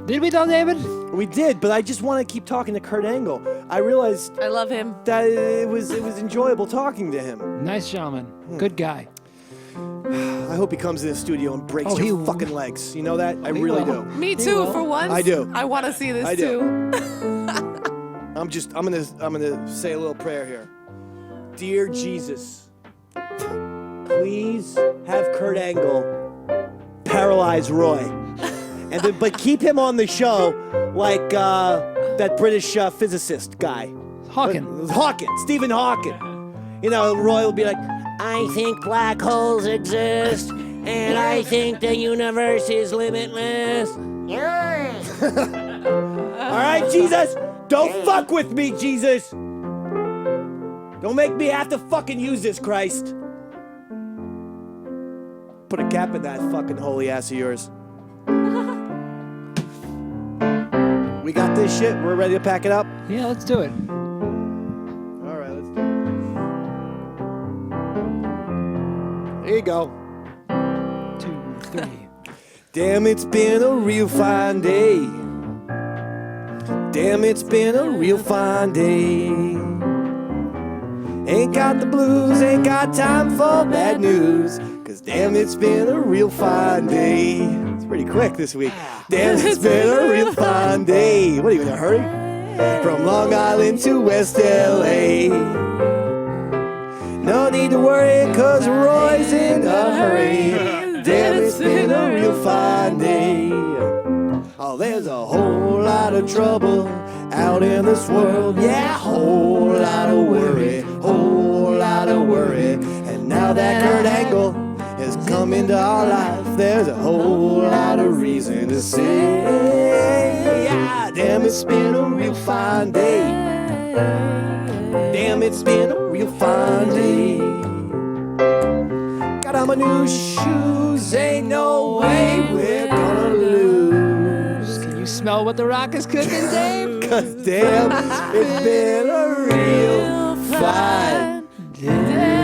Did we though, David? We did, but I just want to keep talking to Kurt Angle. I realized I love him. that it was enjoyable talking to him. Nice gentleman. Good guy. I hope he comes to the studio and breaks Oh, your he- fucking legs. You know that? I He really will. do. Me too, will. for once. I do. I want to see this I do. too. I'm gonna say a little prayer here. Dear Jesus, please have Kurt Angle paralyze Roy, but keep him on the show like that British physicist guy. Hawking. Hawking, Stephen Hawking. You know, Roy will be like, I think black holes exist, and I think the universe is limitless. All right, Jesus, don't fuck with me, Jesus. Don't make me have to fucking use this, Christ. Put a cap in that fucking holy ass of yours. We got this shit. We're ready to pack it up. Yeah, let's do it. All right, let's do it. Here you go. 2, 3. Damn, it's been a real fine day. Damn, it's been a real fine day. Ain't got the blues, ain't got time for bad news. Cause damn, it's been a real fine day. It's pretty quick this week. Damn, it's been a real fine day. What are you in a hurry? From Long Island to West LA. No need to worry, cause Roy's in a hurry. Damn, it's been a real fine day. Oh, there's a whole lot of trouble out in this world. Yeah, whole lot of worry, whole lot of worry. And now that Kurt Angle has come into our life, there's a whole lot of reason to say, yeah, damn, it's been a real fine day. Damn, it's been a real fine day. Got on my new shoes, ain't no way we're gonna lose. Can you smell what the Rock is cooking, Dave? Cause damn, it's been a real fine day.